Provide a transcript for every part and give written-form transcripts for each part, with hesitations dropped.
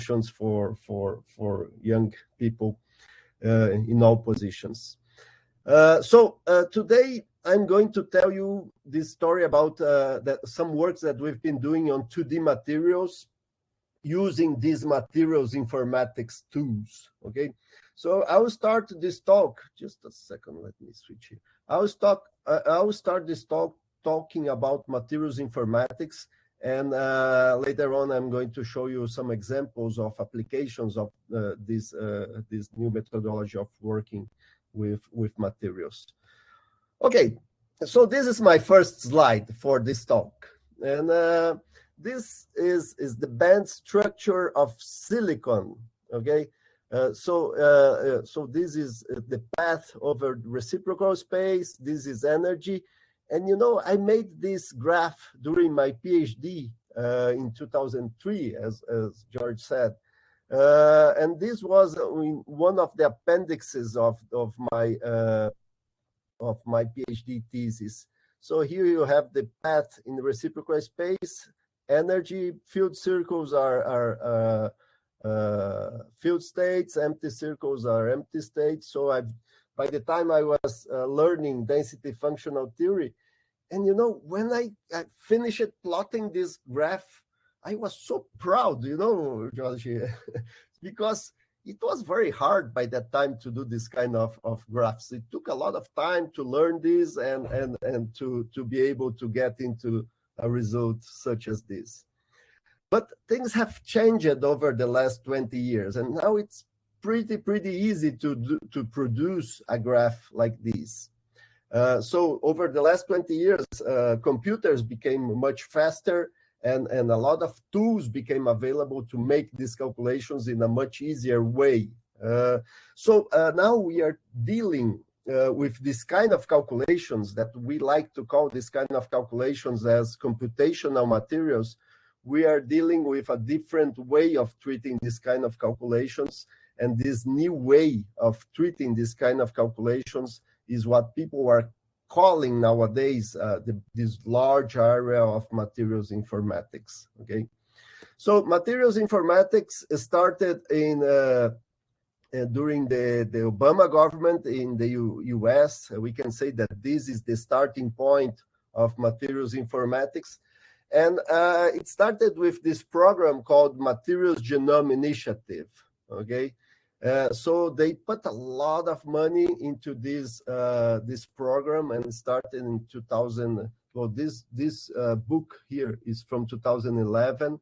solutions for young people in all positions. Today I'm going to tell you this story about some works that we've been doing on 2D materials using these materials informatics tools. Okay, so I will start this talk. Just a second, let me switch here. I will start this talk talking about materials informatics, and later on I'm going to show you some examples of applications of this new methodology of working with materials. Okay, so this is my first slide for this talk, and this is the band structure of silicon. Okay, so this is the path over reciprocal space. This is energy, and you know, I made this graph during my PhD in 2003, as George said, and this was in one of the appendixes of my PhD thesis. So here you have the path in the reciprocal space. Energy field circles are field states, empty circles are empty states. So by the time I was learning density functional theory, and you know, when I finished plotting this graph, I was so proud, you know, George, because it was very hard by that time to do this kind of graphs. It took a lot of time to learn this and to be able to get into a result such as this. But things have changed over the last 20 years, and now it's pretty easy to produce a graph like this. So over the last 20 years, computers became much faster, and a lot of tools became available to make these calculations in a much easier way. So now we are dealing with this kind of calculations that we like to call this kind of calculations as computational materials. We are dealing with a different way of treating this kind of calculations, and this new way of treating this kind of calculations is what people are calling nowadays this large area of materials informatics. Okay, so materials informatics started in during the Obama government in the US. We can say that this is the starting point of materials informatics. And it started with this program called Materials Genome Initiative, okay? So they put a lot of money into this program, and started in 2000. Well, this book here is from 2011.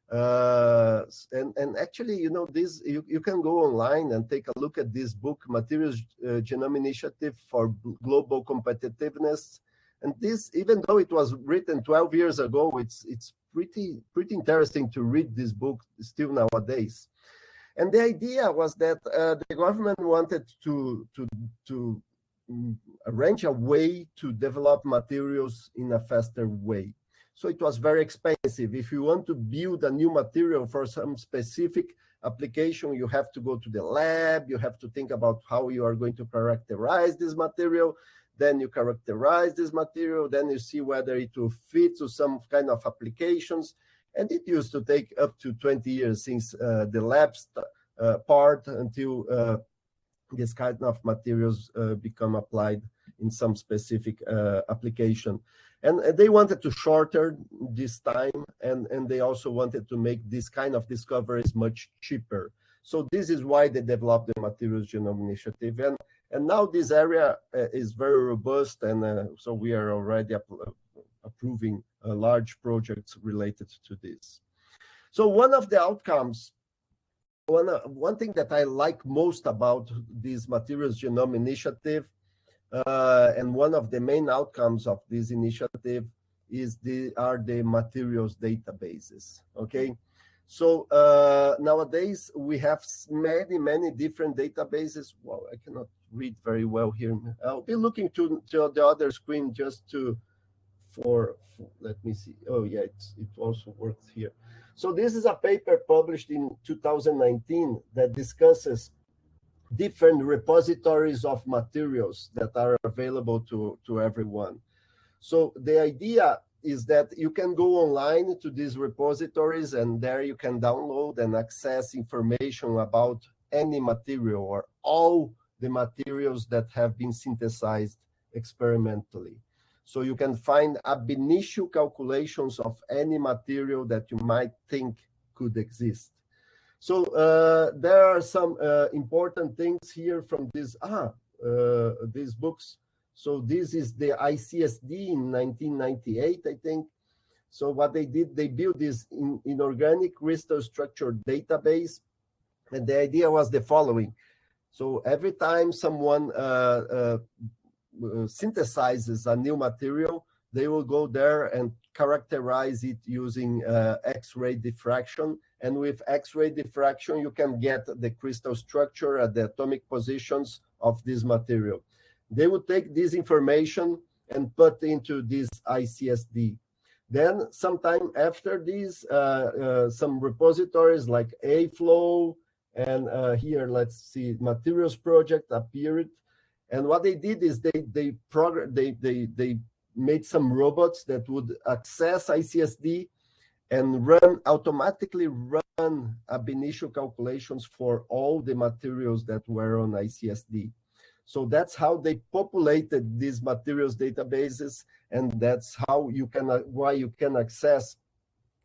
And actually, you know, this you can go online and take a look at this book, Materials Genome Initiative for Global Competitiveness. And this, even though it was written 12 years ago, it's pretty interesting to read this book still nowadays. And the idea was that the government wanted to arrange a way to develop materials in a faster way. So it was very expensive. If you want to build a new material for some specific application, you have to go to the lab, you have to think about how you are going to characterize this material. Then you characterize this material, then you see whether it will fit to some kind of applications. And it used to take up to 20 years since the lab part until this kind of materials become applied in some specific application. And they wanted to shorten this time, and they also wanted to make this kind of discoveries much cheaper. So this is why they developed the Materials Genome Initiative. And now this area is very robust, and so we are already approving large projects related to this. So one of the outcomes, one thing that I like most about this Materials Genome Initiative, and one of the main outcomes of this initiative is are the materials databases. Okay. So nowadays we have many different databases. Well, I cannot read very well here. I'll be looking to the other screen just for let me see. Oh yeah, it also works here. So this is a paper published in 2019 that discusses different repositories of materials that are available to everyone. So the idea is that you can go online to these repositories, and there you can download and access information about any material or all the materials that have been synthesized experimentally. So you can find ab initio calculations of any material that you might think could exist. So there are some important things here from these books. So this is the ICSD in 1998, I think. So what they did, they built this inorganic crystal structure database. And the idea was the following. So every time someone synthesizes a new material, they will go there and characterize it using X-ray diffraction. And with X-ray diffraction, you can get the crystal structure at the atomic positions of this material. They would take this information and put into this ICSD. Then sometime after this, some repositories like AFlow and here, let's see, Materials Project appeared. And what they did is they made some robots that would access ICSD and automatically run ab initio calculations for all the materials that were on ICSD. So that's how they populated these materials databases, and that's how why you can access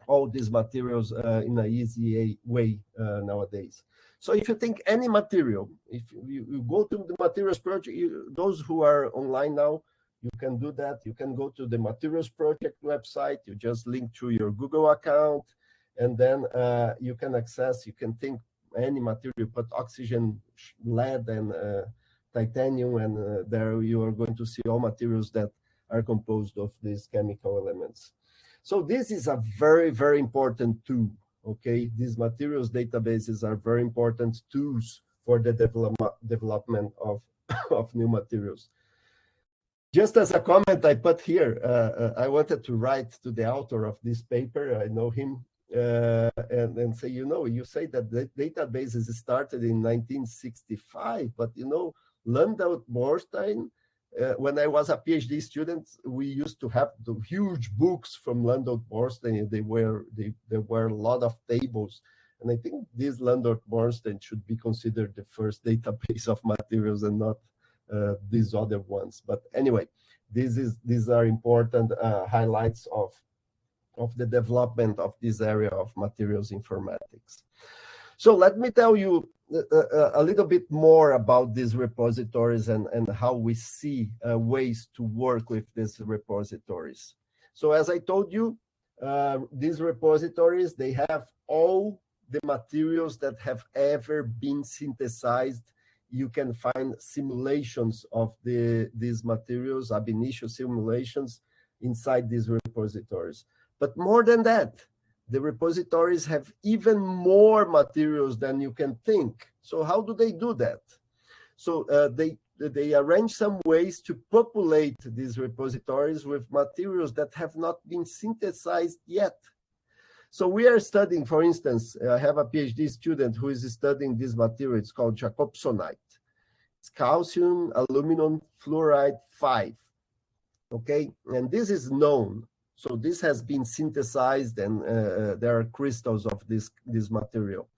all these materials in an easy way nowadays. So if you think any material, if you go to the Materials Project, those who are online now, you can do that. You can go to the Materials Project website. You just link to your Google account, and then you can access, you can think any material, but oxygen, lead, and titanium, and there you are going to see all materials that are composed of these chemical elements. So this is a very, very important tool, okay? These materials databases are very important tools for the development of new materials. Just as a comment I put here, I wanted to write to the author of this paper, I know him, and say, you say that the databases started in 1965, but Landau Borstein, when I was a PhD student, we used to have the huge books from Landau Borstein. There were a lot of tables. And I think this Landau Borstein should be considered the first database of materials and not these other ones. But anyway, these are important highlights of the development of this area of materials informatics. So let me tell you a little bit more about these repositories and how we see ways to work with these repositories. So as I told you, these repositories, they have all the materials that have ever been synthesized. You can find simulations of these materials, ab initio simulations inside these repositories. But more than that, the repositories have even more materials than you can think. So how do they do that? So they arrange some ways to populate these repositories with materials that have not been synthesized yet. So we are studying, for instance, I have a PhD student who is studying this material. It's called Jacobsonite. It's calcium, aluminum fluoride 5. Okay, and this is known. So this has been synthesized, and there are crystals of this material.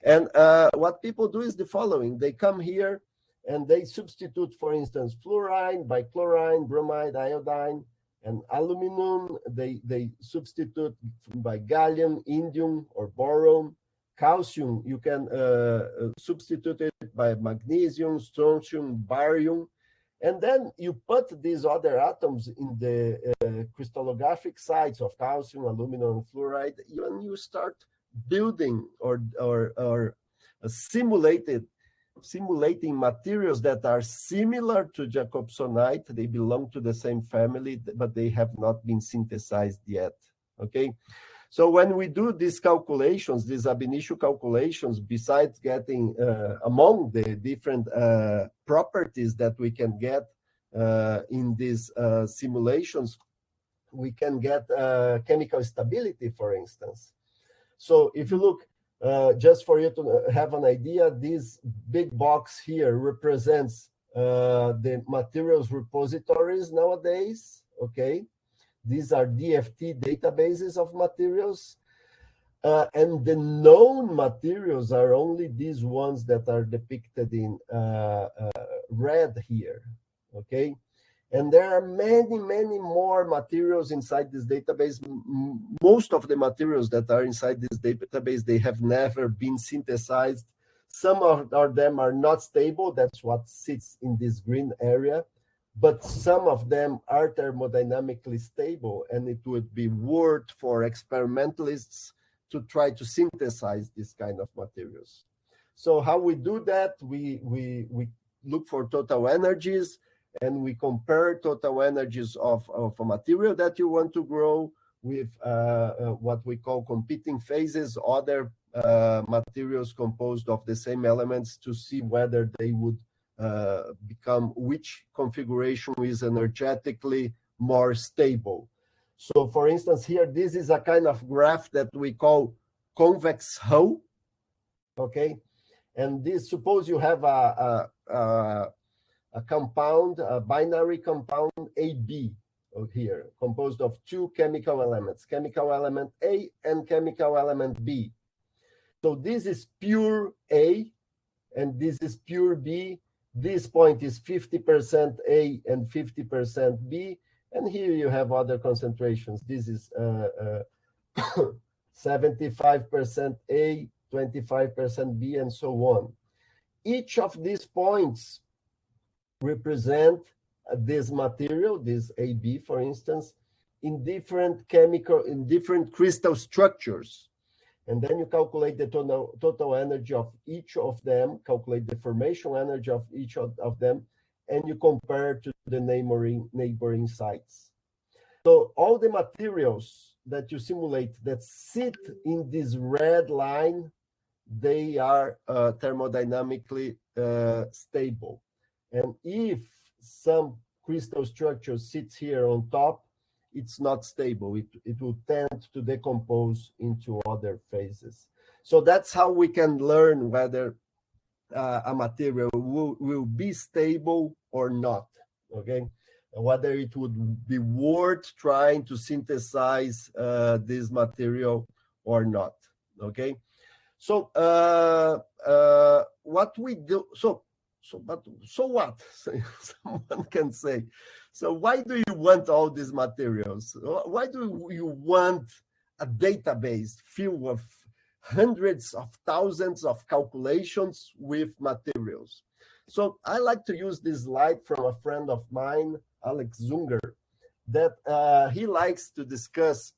And what people do is the following. They come here and they substitute, for instance, fluorine by chlorine, bromide, iodine, and aluminum. They substitute by gallium, indium, or boron. Calcium, you can substitute it by magnesium, strontium, barium. And then you put these other atoms in the crystallographic sites of calcium, aluminum, and fluoride, and you start building or simulating materials that are similar to Jacobsonite. They belong to the same family, but they have not been synthesized yet. Okay. So when we do these calculations, these ab initio calculations, besides getting among the different properties that we can get in these simulations, we can get chemical stability, for instance. So if you look, just for you to have an idea, this big box here represents the materials repositories nowadays, okay? These are DFT databases of materials. And the known materials are only these ones that are depicted in red here, okay? And there are many, many more materials inside this database. Most of the materials that are inside this database, they have never been synthesized. Some of them are not stable. That's what sits in this green area. But some of them are thermodynamically stable, and it would be worth for experimentalists to try to synthesize this kind of materials. So how we do that, we look for total energies, and we compare total energies of a material that you want to grow with what we call competing phases, other materials composed of the same elements, to see whether they would become, which configuration is energetically more stable. So for instance, here, this is a kind of graph that we call convex hull, okay? And this, suppose you have a compound, a binary compound AB here, composed of two chemical elements, chemical element A and chemical element B. So this is pure A, and this is pure B. This point is 50% A and 50% B. And here you have other concentrations. This is 75% A, 25% B, and so on. Each of these points represent this material, this AB, for instance, in different crystal structures. And then you calculate the total energy of each of them, calculate the formation energy of each of them, and you compare to the neighboring sites. So all the materials that you simulate that sit in this red line, they are thermodynamically stable. And if some crystal structure sits here on top, it's not stable. It will tend to decompose into other phases. So that's how we can learn whether a material will be stable or not, okay? Whether it would be worth trying to synthesize this material or not, okay? So what we do, so what? Someone can say, so why do you want all these materials? Why do you want a database filled with hundreds of thousands of calculations with materials? So I like to use this slide from a friend of mine, Alex Zunger, that he likes to discuss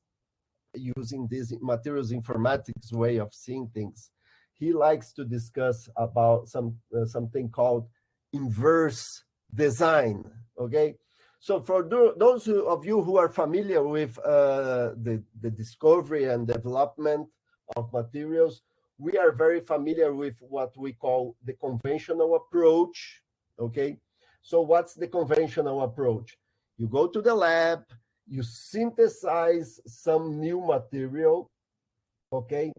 using this materials informatics way of seeing things. He likes to discuss about something called inverse design, okay? So for those of you who are familiar with the discovery and development of materials, we are very familiar with what we call the conventional approach, okay? So what's the conventional approach? You go to the lab, you synthesize some new material, okay?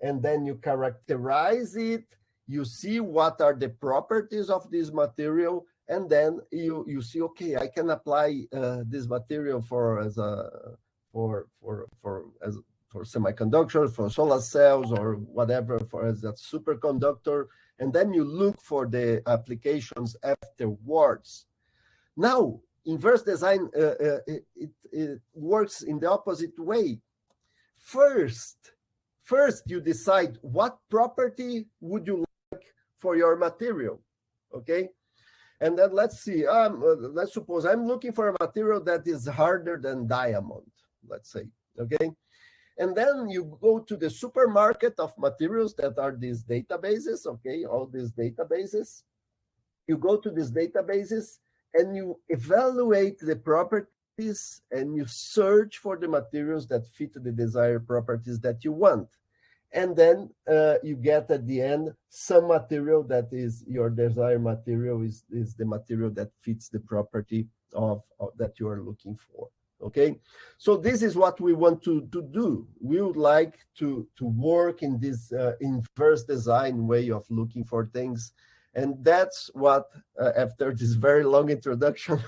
And then you characterize it, you see what are the properties of this material, and then you see, okay, I can apply this material for semiconductors, for solar cells, or whatever, as a superconductor, and then you look for the applications afterwards. Now, inverse design, it works in the opposite way. First, you decide what property would you like for your material, okay? And then let's see, let's suppose I'm looking for a material that is harder than diamond, let's say, okay? And then you go to the supermarket of materials that are these databases, okay, all these databases. You go to these databases and you evaluate the properties and you search for the materials that fit the desired properties that you want. And then you get at the end some material that is your desired material, is the material that fits the property of that you are looking for. Okay, so this is what we want to do. We would like to work in this inverse design way of looking for things, And that's what, after this very long introduction,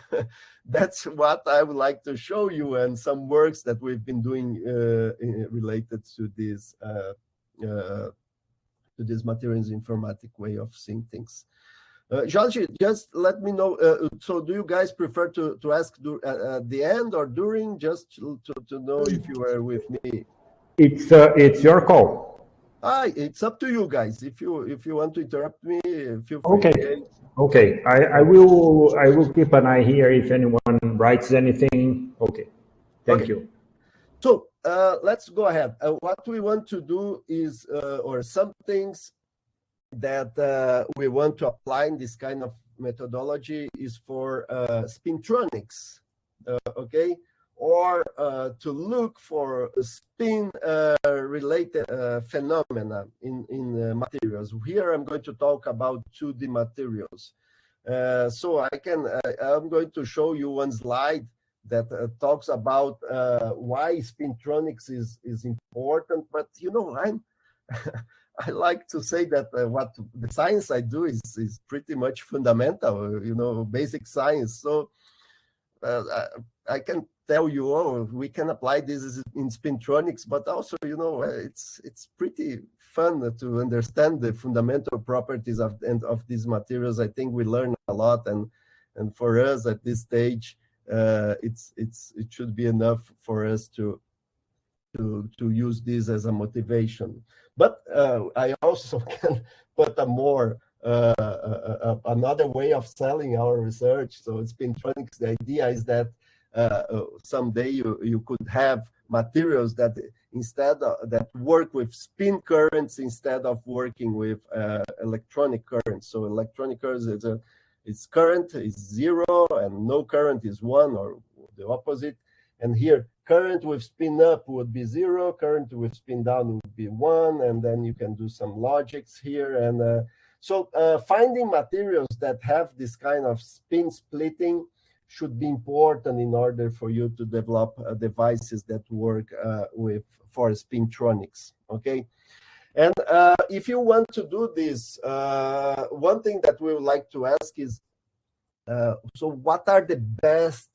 that's what I would like to show you, and some works that we've been doing related to this materials informatic way of seeing things. Jorge, just let me know. So, do you guys prefer to ask at the end or during, just to know if you are with me? It's your call. It's up to you guys. If you want to interrupt me, feel free. Okay. Okay. I will keep an eye here if anyone writes anything. Okay. Thank you. So let's go ahead. What we want to do is, or some things that we want to apply in this kind of methodology is for spintronics, okay, or to look for spin-related phenomena in materials. Here I'm going to talk about 2D materials. So I'm going to show you one slide that talks about why spintronics is important, but I like to say that what the science I do is pretty much fundamental, basic science. So I can tell you, we can apply this in spintronics, but also, it's pretty fun to understand the fundamental properties of these materials. I think we learn a lot, and for us at this stage, it should be enough for us to use this as a motivation. But I also can put another way of selling our research. So spintronics, the idea is that someday you could have materials that that work with spin currents instead of working with electronic currents. So electronic currents its current is 0 and no current is 1, or the opposite. And here, current with spin up would be 0, current with spin down would be 1, and then you can do some logics here. And so finding materials that have this kind of spin splitting should be important in order for you to develop devices that work for spintronics, okay? And if you want to do this, one thing that we would like to ask is, so what are the best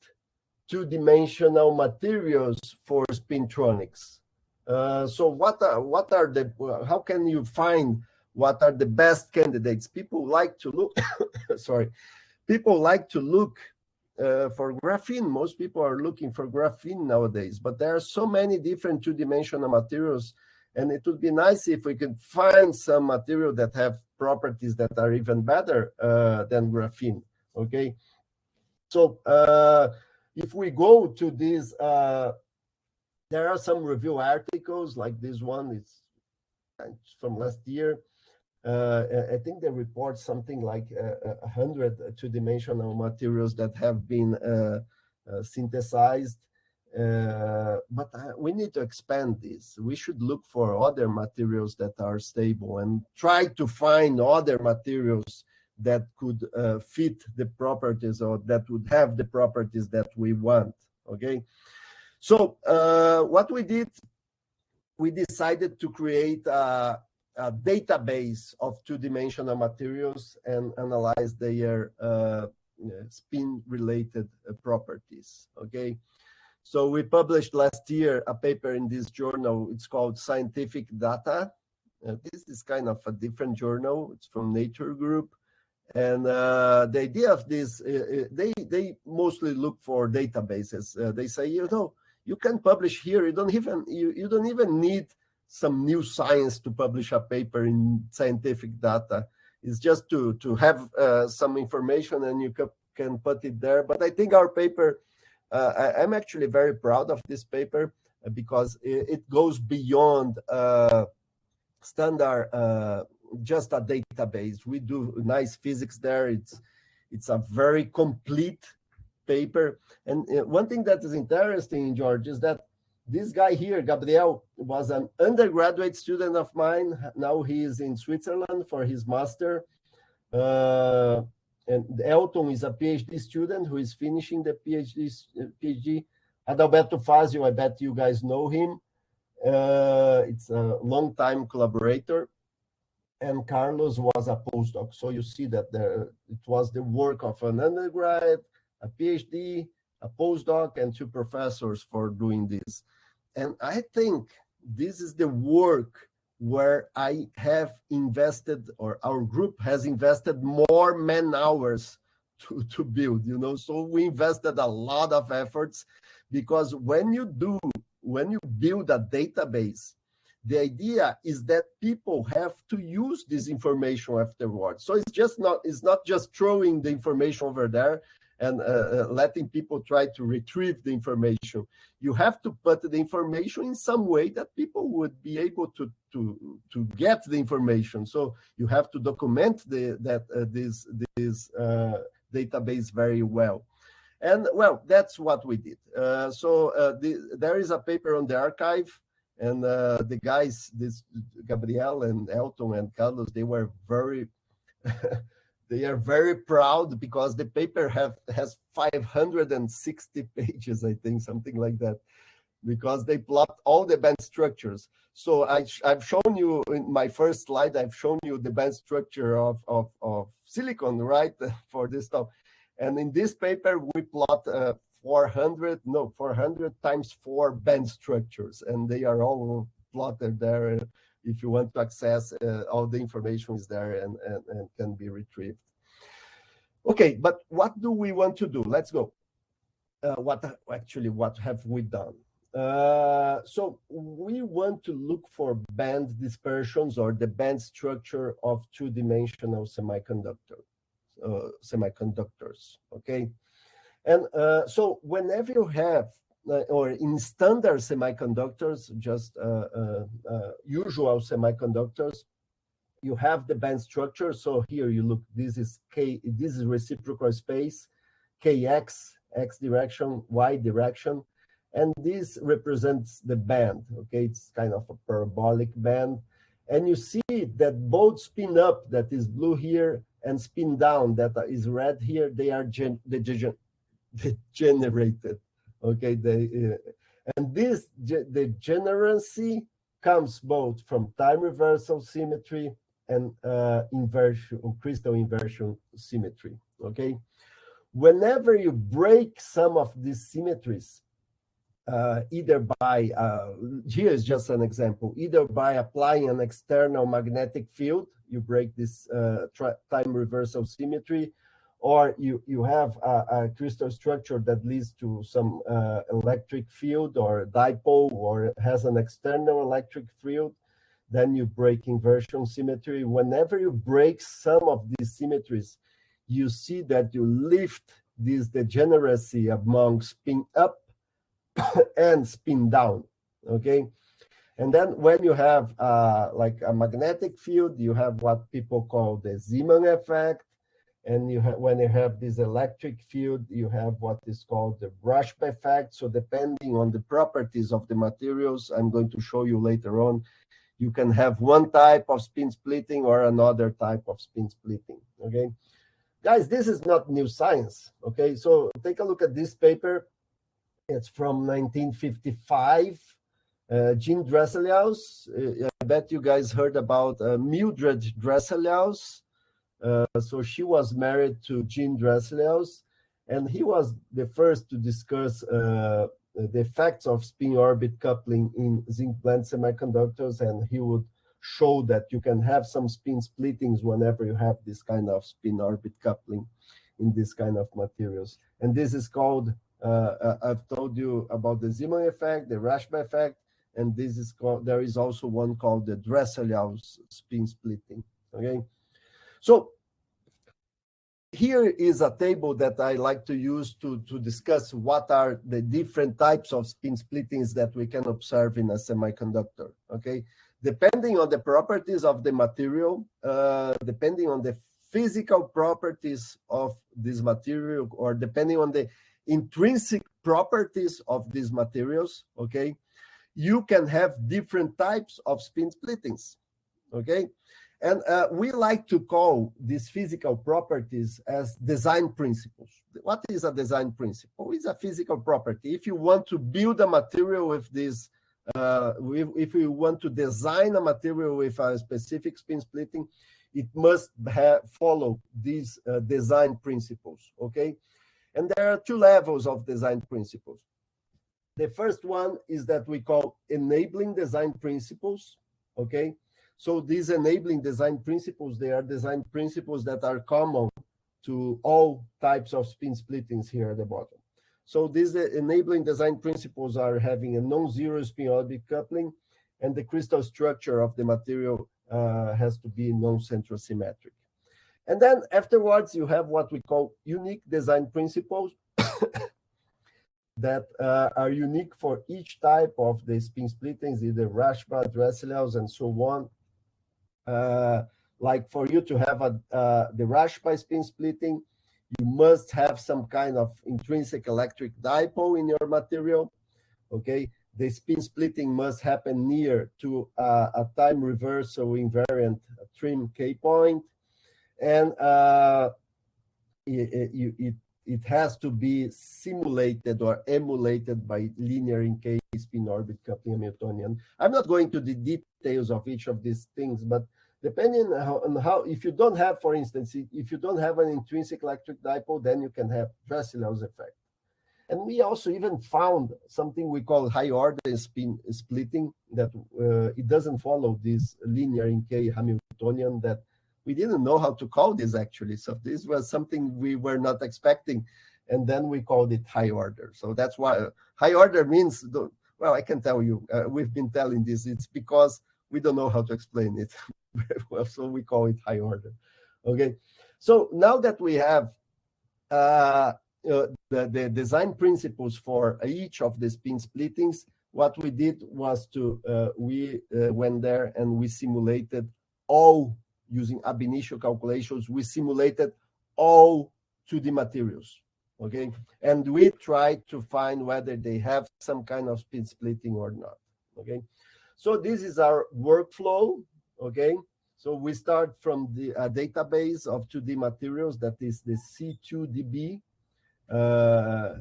two-dimensional materials for spintronics? So how can you find what are the best candidates? People like to look, people like to look for graphene. Most people are looking for graphene nowadays, but there are so many different two-dimensional materials, and it would be nice if we could find some material that have properties that are even better than graphene, okay? So if we go to this, there are some review articles like this one. It's from last year. I think they report something like 100 two-dimensional materials that have been synthesized. But we need to expand this. We should look for other materials that are stable and try to find other materials that could fit the properties, or that would have the properties that we want, okay? So what we did, we decided to create a database of two-dimensional materials and analyze their spin-related properties, okay? So we published last year a paper in this journal. It's called Scientific Data. This is kind of a different journal. It's from Nature Group. And the idea of this, they mostly look for databases. They say, you can publish here. You don't even need some new science to publish a paper in Scientific Data. It's just to have some information, and you can put it there. But I think our paper, I'm actually very proud of this paper because it goes beyond standard, just a database. We do nice physics there. It's a very complete paper. And one thing that is interesting, George, is that this guy here, Gabriel, was an undergraduate student of mine. Now he is in Switzerland for his master. And Elton is a PhD student who is finishing the PhD. Adalberto Fazio, I bet you guys know him. It's a long-time collaborator. and Carlos was a postdoc. So you see that it was the work of an undergrad, a PhD, a postdoc, and 2 professors for doing this. And I think this is the work where I have invested, or our group has invested more man hours to build, you know. So we invested a lot of efforts, because when you build a database, the idea is that people have to use this information afterwards. So it's not just throwing the information over there and letting people try to retrieve the information. You have to put the information in some way that people would be able to get the information. So you have to document this database very well. And well, that's what we did. There is a paper on the archive, and the guys, Gabriel and Elton and Carlos, they were very they are very proud, because the paper has 560 pages, I think, something like that, because they plot all the band structures. So I've shown you in my first slide, I've shown you the band structure of silicon, right, for this stuff. And in this paper, we plot 400 times 4 band structures, and they are all plotted there. If you want to access, all the information is there and can be retrieved. Okay, but what do we want to do? Let's go. What have we done? So we want to look for band dispersions, or the band structure of 2-dimensional semiconductors, okay? And so whenever you have, or in standard semiconductors, just usual semiconductors, you have the band structure. So here you look, this is reciprocal space, Kx, x direction, y direction, and this represents the band, okay? It's kind of a parabolic band. And you see that both spin up, that is blue here, and spin down, that is red here, they are degenerated, okay? And this degeneracy comes both from time reversal symmetry and crystal inversion symmetry, okay? Whenever you break some of these symmetries, either by, here is just an example, either by applying an external magnetic field, you break this time reversal symmetry, or you have a crystal structure that leads to some electric field or dipole, or has an external electric field, then you break inversion symmetry. Whenever you break some of these symmetries, you see that you lift this degeneracy among spin up and spin down, okay? And then when you have like a magnetic field, you have what people call the Zeeman effect. And when you have this electric field, you have what is called the Rush effect. So depending on the properties of the materials, I'm going to show you later on, you can have one type of spin splitting or another type of spin splitting, okay? Guys, this is not new science, okay? So take a look at this paper. It's from 1955. Jean Dresselius. I bet you guys heard about Mildred Dresselius. So she was married to Jean Dresselius, and he was the first to discuss the effects of spin-orbit coupling in zinc-blende semiconductors, and he would show that you can have some spin splittings whenever you have this kind of spin-orbit coupling in this kind of materials. And this is called, I've told you about the Zeeman effect, the Rashba effect, and this is called, there is also one called the Dresselius spin splitting, okay? So here is a table that I like to use to discuss what are the different types of spin splittings that we can observe in a semiconductor, okay? Depending on the properties of the material, depending on the physical properties of this material, or depending on the intrinsic properties of these materials, okay, you can have different types of spin splittings, okay? And we like to call these physical properties as design principles. What is a design principle? It's a physical property. If you want to build a material with this if we want to design a material with a specific spin splitting, it must follow these design principles, okay? And there are two levels of design principles. The first one is that we call enabling design principles, okay? So these enabling design principles, they are design principles that are common to all types of spin splittings here at the bottom. So these enabling design principles are having a non-zero spin-orbit coupling, and the crystal structure of the material has to be non-centrosymmetric. And then afterwards, you have what we call unique design principles that are unique for each type of the spin splittings, either Rashba, Dresselaus, and so on. Like for you to have the Rashba spin splitting, you must have some kind of intrinsic electric dipole in your material, okay? The spin splitting must happen near to a time reversal invariant trim K point, and it has to be simulated or emulated by linear in K spin orbit coupling Hamiltonian. I'm not going to the details of each of these things, but depending on how, if you don't have, for instance, if you don't have an intrinsic electric dipole, then you can have Dresselaus effect. And we also even found something we call high order spin splitting, that it doesn't follow this linear in K Hamiltonian, that we didn't know how to call this actually. So this was something we were not expecting. And then we called it high order. So that's why high order means, well, I can tell you, we've been telling this, it's because we don't know how to explain it. Well, so we call it high order. Okay. So now that we have the design principles for each of the spin splittings, what we did was to, we went there and we simulated all, using ab initio calculations, we simulated all 2D materials, okay? And we tried to find whether they have some kind of spin splitting or not, okay? So this is our workflow, okay? So we start from the database of 2D materials, that is the C2DB.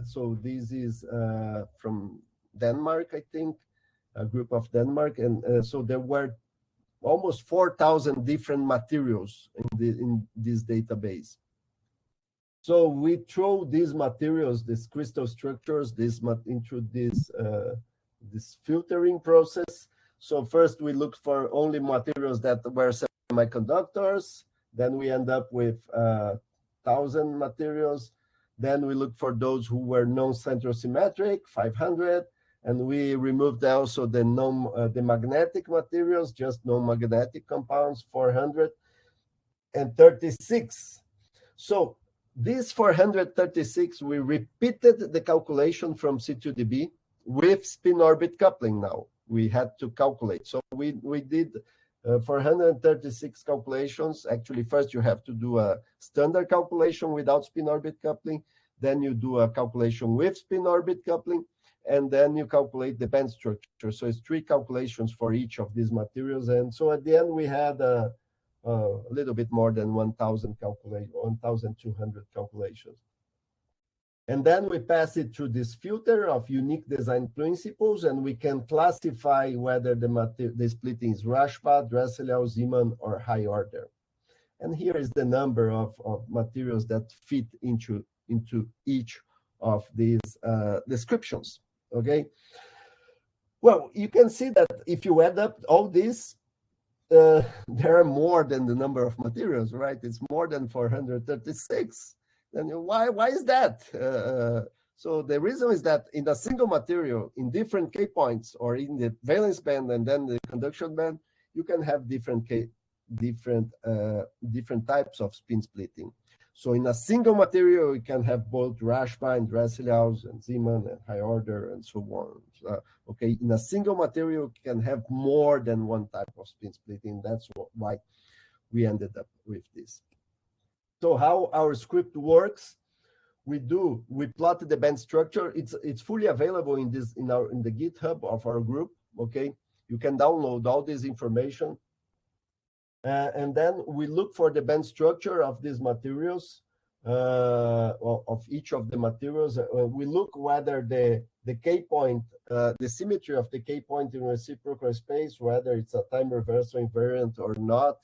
So this is from Denmark, I think, a group of Denmark. And so there were almost 4,000 different materials in this database. So we throw these materials, these crystal structures, into this filtering process. So first we looked for only materials that were semiconductors. Then we end up with 1,000 materials. Then we look for those who were non-centrosymmetric, 500. And we removed also the magnetic materials, just non-magnetic compounds, 436. So these 436, we repeated the calculation from C2DB with spin orbit coupling now. We had to calculate. So we did 436 calculations. Actually, first you have to do a standard calculation without spin orbit coupling. Then you do a calculation with spin orbit coupling. And then you calculate the band structure. So it's 3 calculations for each of these materials. And so at the end, we had a little bit more than 1,200 calculations. And then we pass it through this filter of unique design principles, and we can classify whether the splitting is Rashba, Dresselaus, Zeeman, or high order. And here is the number of materials that fit into each of these descriptions. Okay. Well, you can see that if you add up all this, there are more than the number of materials, right? It's more than 436. And why is that? So the reason is that in a single material, in different K points, or in the valence band and then the conduction band, you can have different types of spin splitting. So in a single material, you can have both Rashba and Dresselaus and Zeeman and high order and so on. Okay, in a single material, you can have more than one type of spin splitting. That's why we ended up with this. So how our script works, we plot the band structure. It's fully available in the GitHub of our group. Okay, you can download all this information. And then we look for the band structure of these materials. of each of the materials. We look whether the K point, the symmetry of the K point in reciprocal space, whether it's a time reversal invariant or not.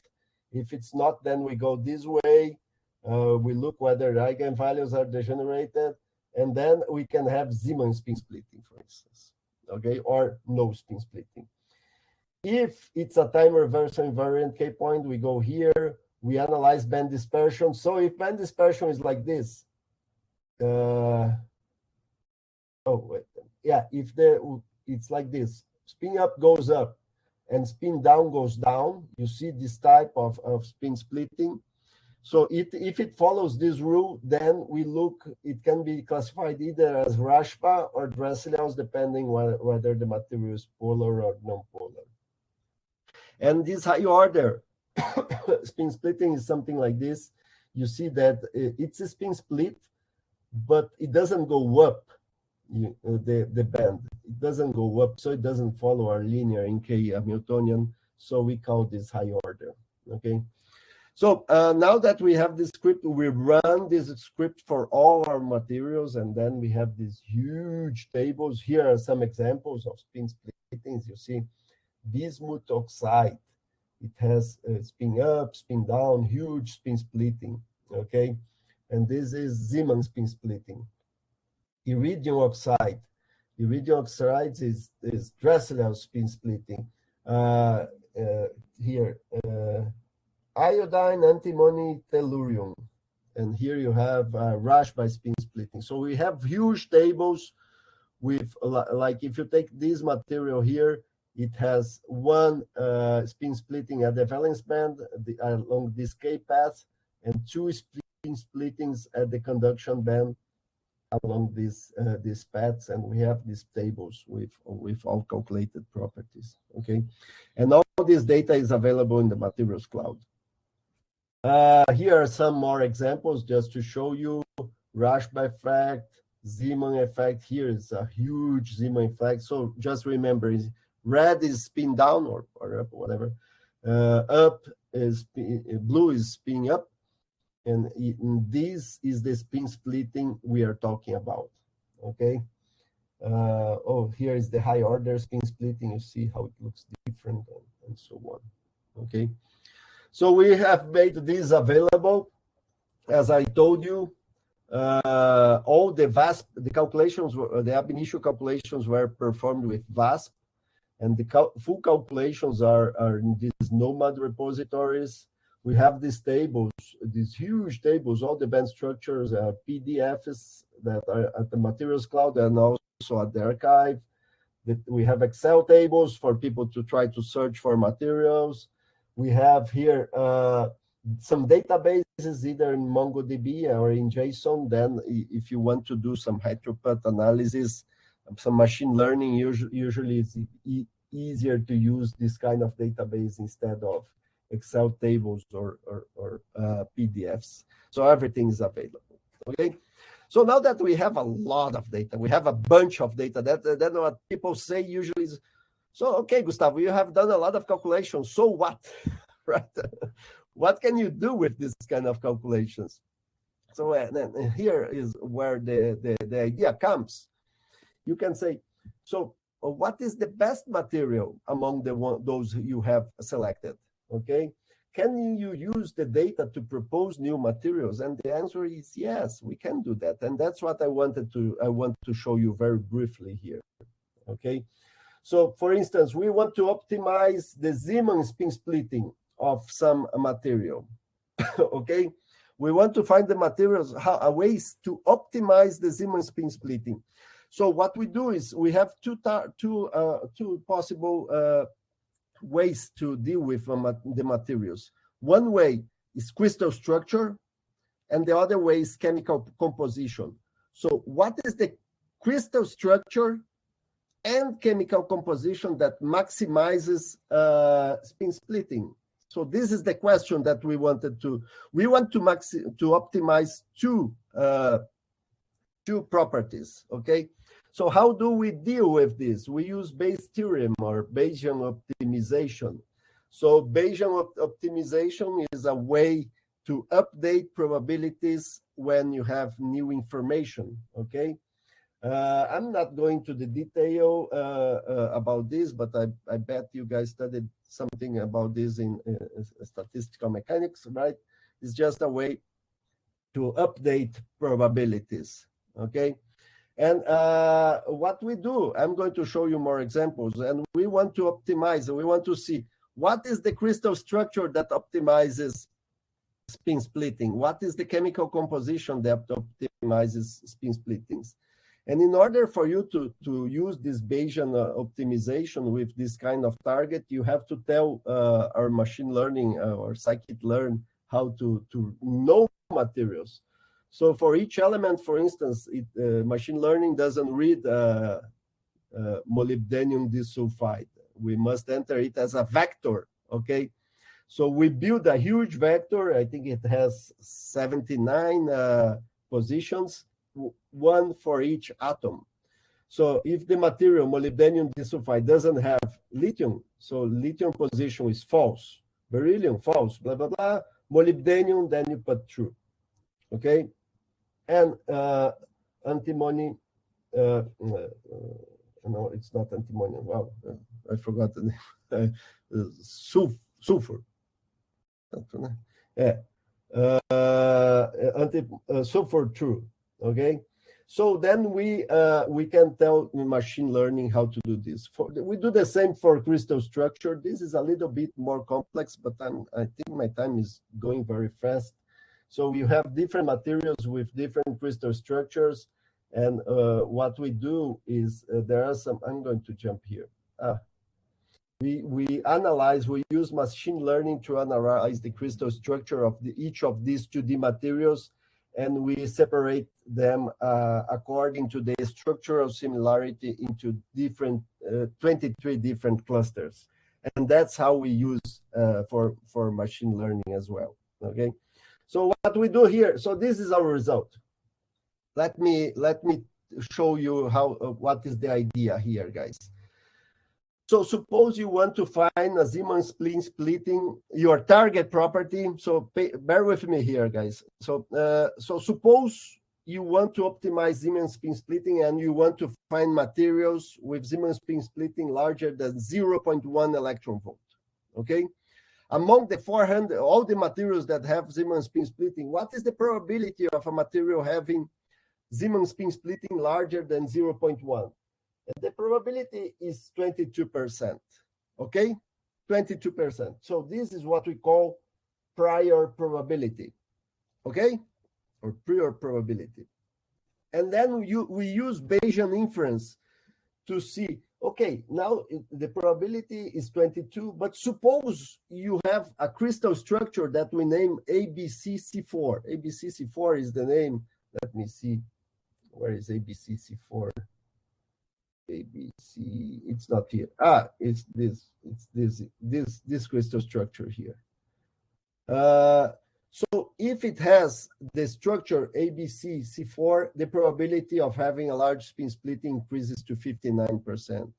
If it's not, then we go this way. We look whether the eigenvalues are degenerated, and then we can have Zeeman spin splitting, for instance, okay, or no spin splitting. If it's a time reversal invariant K point, we go here. We analyze band dispersion. So if band dispersion is like this, if it's like this, spin up goes up and spin down goes down, you see this type of spin splitting. So if it follows this rule, then we look, it can be classified either as Rashba or Dresselians, depending whether the material is polar or non-polar. And this high order spin splitting is something like this. You see that it's a spin split, but it doesn't go up, the band. It doesn't go up, so it doesn't follow our linear in K Hamiltonian. So we call this high order, okay? So now that we have this script, we run this script for all our materials, and then we have these huge tables. Here are some examples of spin splittings. You see bismuth oxide. It has spin up, spin down, huge spin splitting, okay? And this is Zeeman spin splitting. Iridium oxide. Iridium oxide is Dressler spin splitting. Here, iodine, antimony, tellurium. And here you have Rashba spin splitting. So we have huge tables with, like if you take this material here, it has one spin splitting at the valence band along this K path, and two spin splittings at the conduction band along these paths, and we have these tables with all calculated properties. Okay, and all this data is available in the materials cloud. Here are some more examples just to show you Rashba effect, Zeeman effect. Here is a huge Zeeman effect. So just remember, red is spin down or up, whatever. Up is blue is spin up, and this is the spin splitting we are talking about. Okay. Here is the high order spin splitting. You see how it looks different and so on. Okay. So we have made this available, as I told you. All the VASP, the calculations, the ab initio calculations were performed with VASP. And the full calculations are in these Nomad repositories. We have these tables, these huge tables, all the band structures, PDFs that are at the materials cloud and also at the archive. We have Excel tables for people to try to search for materials. We have here some databases, either in MongoDB or in JSON. Then if you want to do some heteropath analysis, some machine learning, usually it's easier to use this kind of database instead of Excel tables or PDFs. So everything is available. Okay. So now that we have a lot of data, we have a bunch of data. That's what people say usually is, so okay, Gustavo, you have done a lot of calculations. So what, right? What can you do with this kind of calculations? So here is where the idea comes. You can say, so what is the best material among those you have selected? Okay, can you use the data to propose new materials? And the answer is yes, we can do that. And that's what I want to show you very briefly here. Okay, so for instance, we want to optimize the Zeeman spin splitting of some material. Okay, we want to find the materials, ways to optimize the Zeeman spin splitting. So what we do is we have two possible ways to deal with the materials. One way is crystal structure, and the other way is chemical composition. So what is the crystal structure and chemical composition that maximizes spin splitting? So this is the question that we want to optimize two properties, okay? So how do we deal with this? We use Bayes' theorem or Bayesian optimization. So Bayesian optimization is a way to update probabilities when you have new information, okay? I'm not going to the detail about this, but I bet you guys studied something about this in statistical mechanics, right? It's just a way to update probabilities, okay? And what we do, I'm going to show you more examples, and we want to optimize, we want to see what is the crystal structure that optimizes spin splitting? What is the chemical composition that optimizes spin splittings? And in order for you to use this Bayesian optimization with this kind of target, you have to tell our machine learning or scikit-learn how to know materials. So for each element, for instance, machine learning doesn't read molybdenum disulfide. We must enter it as a vector, okay? So we build a huge vector. I think it has 79 positions, one for each atom. So if the material molybdenum disulfide doesn't have lithium, so lithium position is false, beryllium false, blah, blah, blah, molybdenum, then you put true, okay? And antimony, no, it's not antimony. Wow, I forgot the name. Sulfur. Yeah. Sulfur true. Okay. So then we can tell machine learning how to do this. We do the same for crystal structure. This is a little bit more complex, but I think my time is going very fast. So you have different materials with different crystal structures. And what we do is there are some, I'm going to jump here. We analyze, we use machine learning to analyze the crystal structure of each of these 2D materials, and we separate them according to the structural similarity into different 23 different clusters. And that's how we use for machine learning as well, okay? So what we do here, so this is our result. Let me show you what is the idea here, guys. So suppose you want to find a Zeeman spin splitting, your target property. So bear with me here, guys. So suppose you want to optimize Zeeman spin splitting and you want to find materials with Zeeman spin splitting larger than 0.1 electron volt, okay? Among the 400, all the materials that have Zeeman spin splitting, what is the probability of a material having Zeeman spin splitting larger than 0.1? And the probability is 22%, okay? 22%. So this is what we call prior probability, okay? Or prior probability. And then we use Bayesian inference to see, okay, now the probability is 22, but suppose you have a crystal structure that we name ABCC4. ABCC4 is the name. Let me see. Where is ABCC4? ABC, it's not here. It's this crystal structure here. So if it has the structure ABCC4, the probability of having a large spin splitting increases to 59%.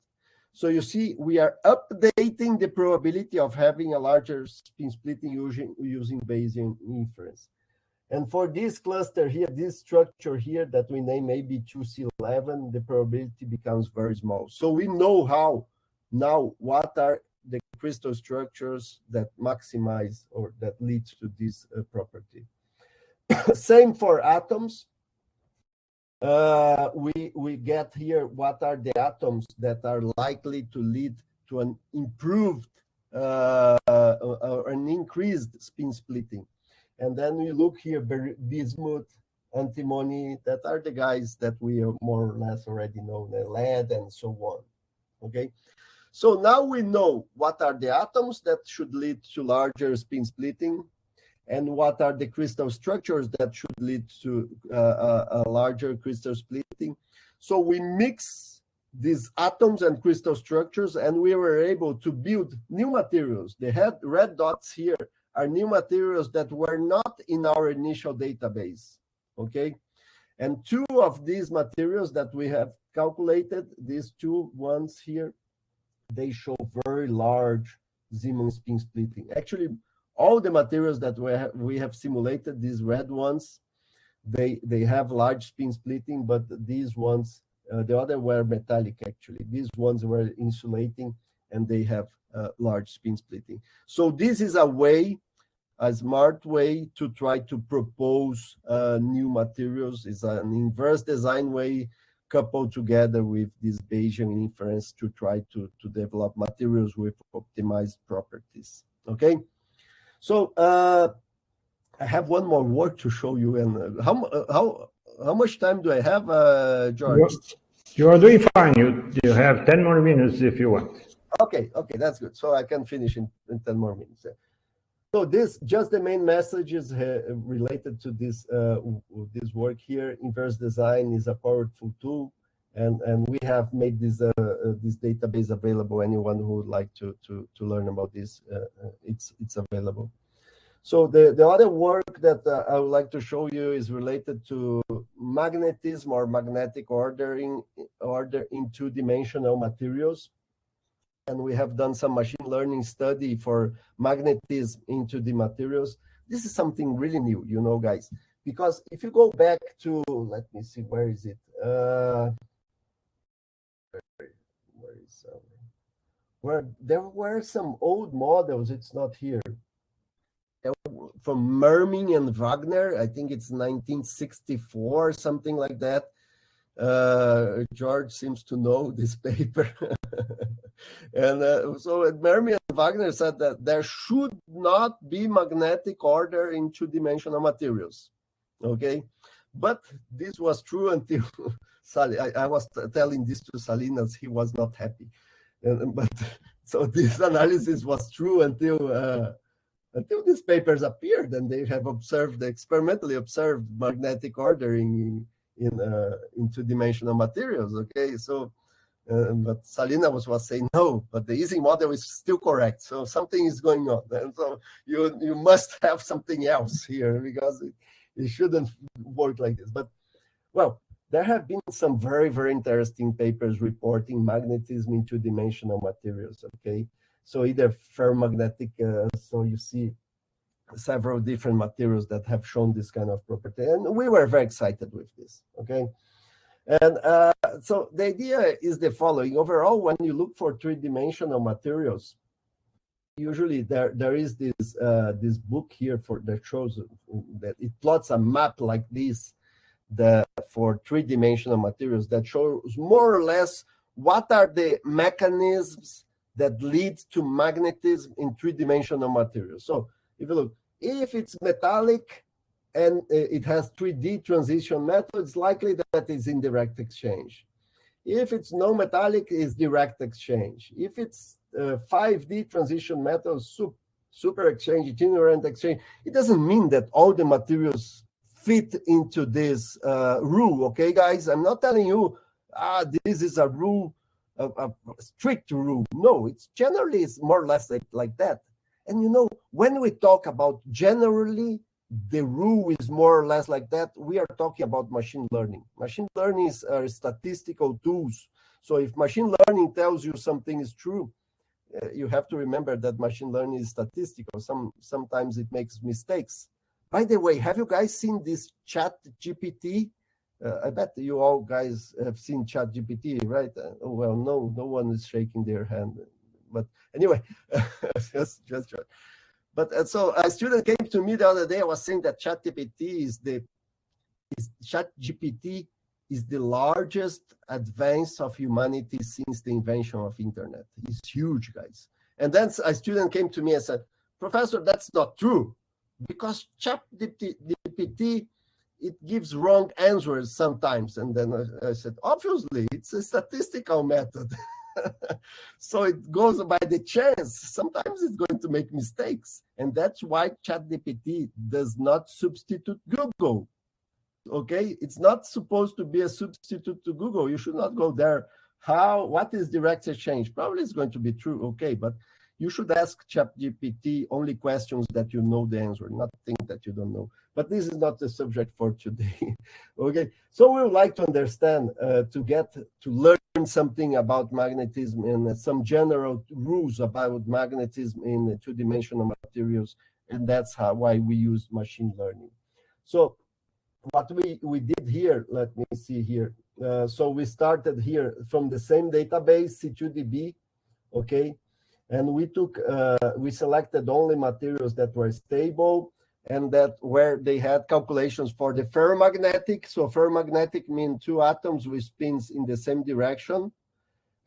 So you see, we are updating the probability of having a larger spin splitting using Bayesian inference. And for this cluster here, this structure here that we name AB2C11, the probability becomes very small. So we know how now what are the crystal structures that maximize or that leads to this property. Same for atoms. We get here what are the atoms that are likely to lead to an improved or an increased spin splitting. And then we look here, bismuth, antimony, that are the guys that we are more or less already know, the lead and so on, okay? So now we know what are the atoms that should lead to larger spin splitting and what are the crystal structures that should lead to a larger crystal splitting. So we mix these atoms and crystal structures and we were able to build new materials. The red dots here are new materials that were not in our initial database, okay? And two of these materials that we have calculated, these two ones here, they show very large Zeeman spin splitting. Actually, all the materials that we have simulated, these red ones, they have large spin splitting, but these ones, the other were metallic actually. These ones were insulating, and they have large spin splitting. So this is a smart way to try to propose new materials. Is an inverse design way coupled together with this Bayesian inference to try to develop materials with optimized properties. Okay, so I have one more work to show you. And how much time do I have, George? You are doing fine. You have 10 more minutes if you want. Okay, that's good. So I can finish in 10 more minutes. So this, just the main messages related to this this work here. Inverse design is a powerful tool, and we have made this this database available. Anyone who would like to learn about this, it's available. So the other work that I would like to show you is related to magnetism or magnetic order in two-dimensional materials. And we have done some machine learning study for magnetism into the materials. This is something really new, you know, guys, because if you go back to, let me see, where is it? Where there were some old models, it's not here. From Mermin and Wagner, I think it's 1964, something like that. George seems to know this paper. And so Mermin and Wagner said that there should not be magnetic order in two-dimensional materials. Okay, but this was true until I was telling this to Salinas, he was not happy. But so this analysis was true until these papers appeared, and they have experimentally observed magnetic ordering in two-dimensional materials. Okay, so but Salinas was saying no, but the Ising model is still correct. So something is going on, and so you must have something else here, because it shouldn't work like this. But well, there have been some very, very interesting papers reporting magnetism in two-dimensional materials. Okay, so either ferromagnetic, so you see several different materials that have shown this kind of property, and we were very excited with this. Okay, and so the idea is the following. Overall, when you look for three-dimensional materials, usually there is this book here that shows that it plots a map like this for three-dimensional materials that shows more or less what are the mechanisms that lead to magnetism in three-dimensional materials. So if you look, if it's metallic and it has 3D transition method, it's likely that it's indirect exchange. If it's non-metallic, it's direct exchange. If it's 5D transition method, super exchange, itinerant exchange, it doesn't mean that all the materials fit into this rule. Okay, guys, I'm not telling you this is a rule, a strict rule. No, it's generally more or less like that. And you know, when we talk about generally the rule is more or less like that, we are talking about machine learning. Machine learning is statistical tools. So if machine learning tells you something is true, you have to remember that machine learning is statistical. Sometimes it makes mistakes. By the way, have you guys seen this ChatGPT? I bet you all guys have seen ChatGPT, right? Well, no one is shaking their hand. But anyway, just. But so a student came to me the other day. I was saying that ChatGPT is the largest advance of humanity since the invention of internet. It's huge, guys. And then a student came to me and said, "Professor, that's not true, because ChatGPT, it gives wrong answers sometimes." And then I said, "Obviously, it's a statistical method." So it goes by the chance. Sometimes it's going to make mistakes. And that's why ChatGPT does not substitute Google. Okay? It's not supposed to be a substitute to Google. You should not go there. What is direct exchange? Probably it's going to be true. Okay, but you should ask ChatGPT only questions that you know the answer, not things that you don't know. But this is not the subject for today. Okay, so we would like to understand, to learn something about magnetism and some general rules about magnetism in two-dimensional materials And that's why we use machine learning. So what we did here, let me see here. So we started here from the same database, C2DB, okay? And we selected only materials that were stable and that where they had calculations for the ferromagnetic. So ferromagnetic means two atoms with spins in the same direction.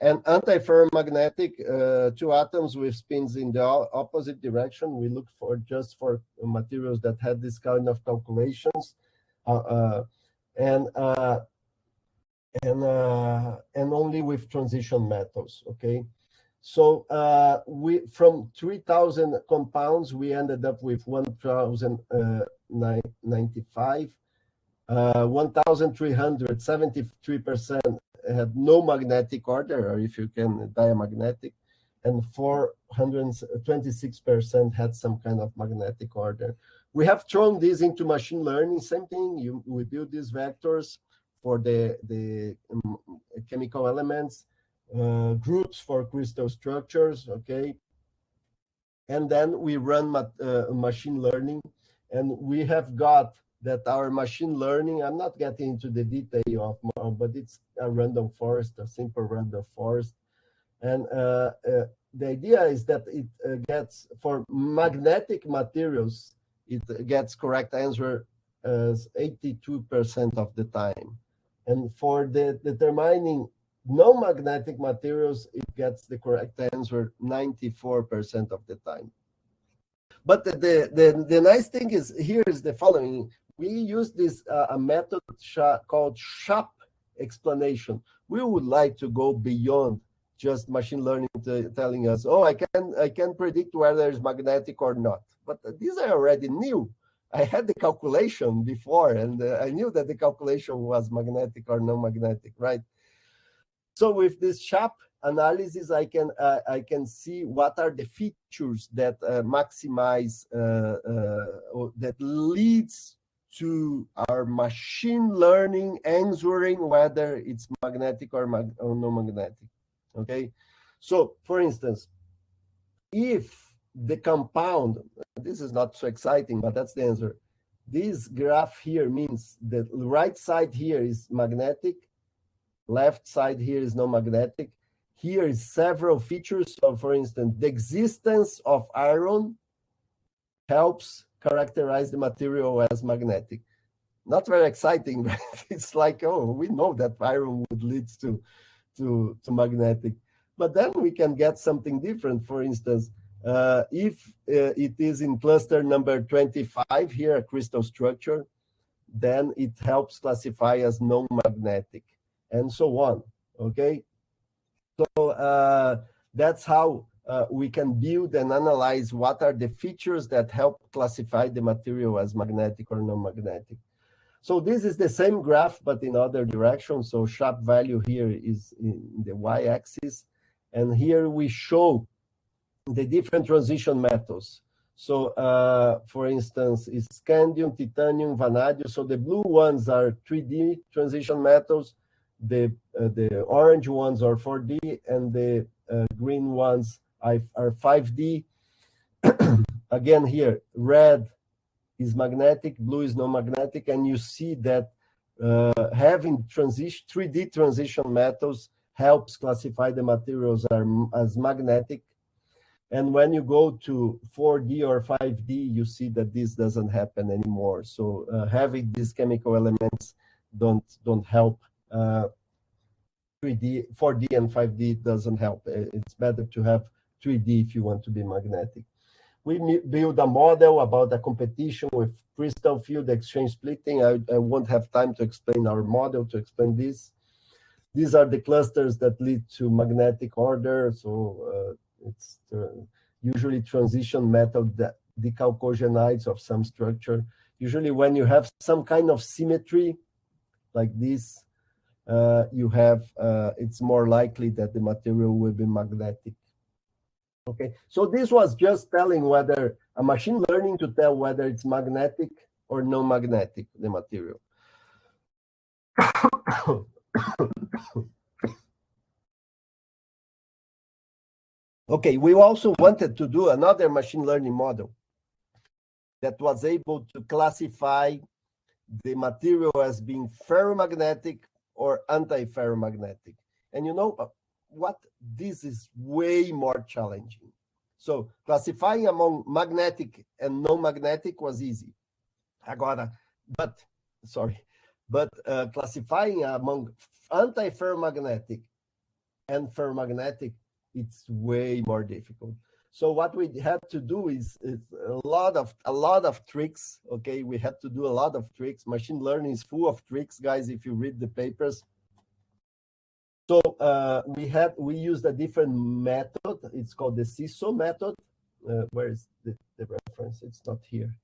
And antiferromagnetic, two atoms with spins in the opposite direction. We looked for just for materials that had this kind of calculations. And only with transition metals, okay? So we from 3,000 compounds, we ended up with 1,095. 1,373% had no magnetic order, or if you can, diamagnetic, and 426% had some kind of magnetic order. We have thrown this into machine learning, same thing. We build these vectors for the chemical elements, groups for crystal structures, okay? And then we run machine learning, and we have got that our machine learning, I'm not getting into the detail of, but it's a random forest, a simple random forest. And the idea is that it gets, for magnetic materials, it gets correct answer as 82% of the time. And for the determining non-magnetic materials, it gets the correct answer 94% of the time. But the nice thing is, here is the following. We use this a method called SHAP explanation. We would like to go beyond just machine learning telling us, oh, I can predict whether it's magnetic or not. But these I already knew. I had the calculation before, and I knew that the calculation was magnetic or non-magnetic, right? So with this SHAP analysis, I can see what are the features that maximize, that leads to our machine learning answering whether it's magnetic or non-magnetic, okay? So, for instance, if the compound, this is not so exciting, but that's the answer. This graph here means the right side here is magnetic, left side here is non-magnetic. Here is several features. So, for instance, the existence of iron helps characterize the material as magnetic. Not very exciting, right? It's like, oh, we know that iron would lead to magnetic. But then we can get something different. For instance, if it is in cluster number 25 here, a crystal structure, then it helps classify as non-magnetic, and so on, okay? So that's how we can build and analyze what are the features that help classify the material as magnetic or non-magnetic. So this is the same graph, but in other direction. So sharp value here is in the y-axis. And here we show the different transition metals. So for instance, it's scandium, titanium, vanadium. So the blue ones are 3D transition metals. The orange ones are 4D, and the green ones are 5D. Again here, red is magnetic, blue is non-magnetic, and you see that having 3D transition metals helps classify the materials as magnetic. And when you go to 4D or 5D, you see that this doesn't happen anymore. So having these chemical elements don't help. 3D, 4D and 5D doesn't help. It's better to have 3D if you want to be magnetic. We build a model about a competition with crystal field exchange splitting. I won't have time to explain our model to explain this. These are the clusters that lead to magnetic order. So it's usually transition metal dechalcogenides of some structure. Usually when you have some kind of symmetry like this, you have, it's more likely that the material will be magnetic. Okay, so this was just telling whether a machine learning to tell whether it's magnetic or non-magnetic, the material. Okay, we also wanted to do another machine learning model. that was able to classify the material as being ferromagnetic or anti-ferromagnetic. And you know what? This is way more challenging. So classifying among magnetic and non-magnetic was easy. Agora, but classifying among anti-ferromagnetic and ferromagnetic, it's way more difficult. So what we had to do is a lot of tricks. Okay, we had to do a lot of tricks. Machine learning is full of tricks, guys. If you read the papers. So we used a different method. It's called the CISO method. Where is the reference? It's not here.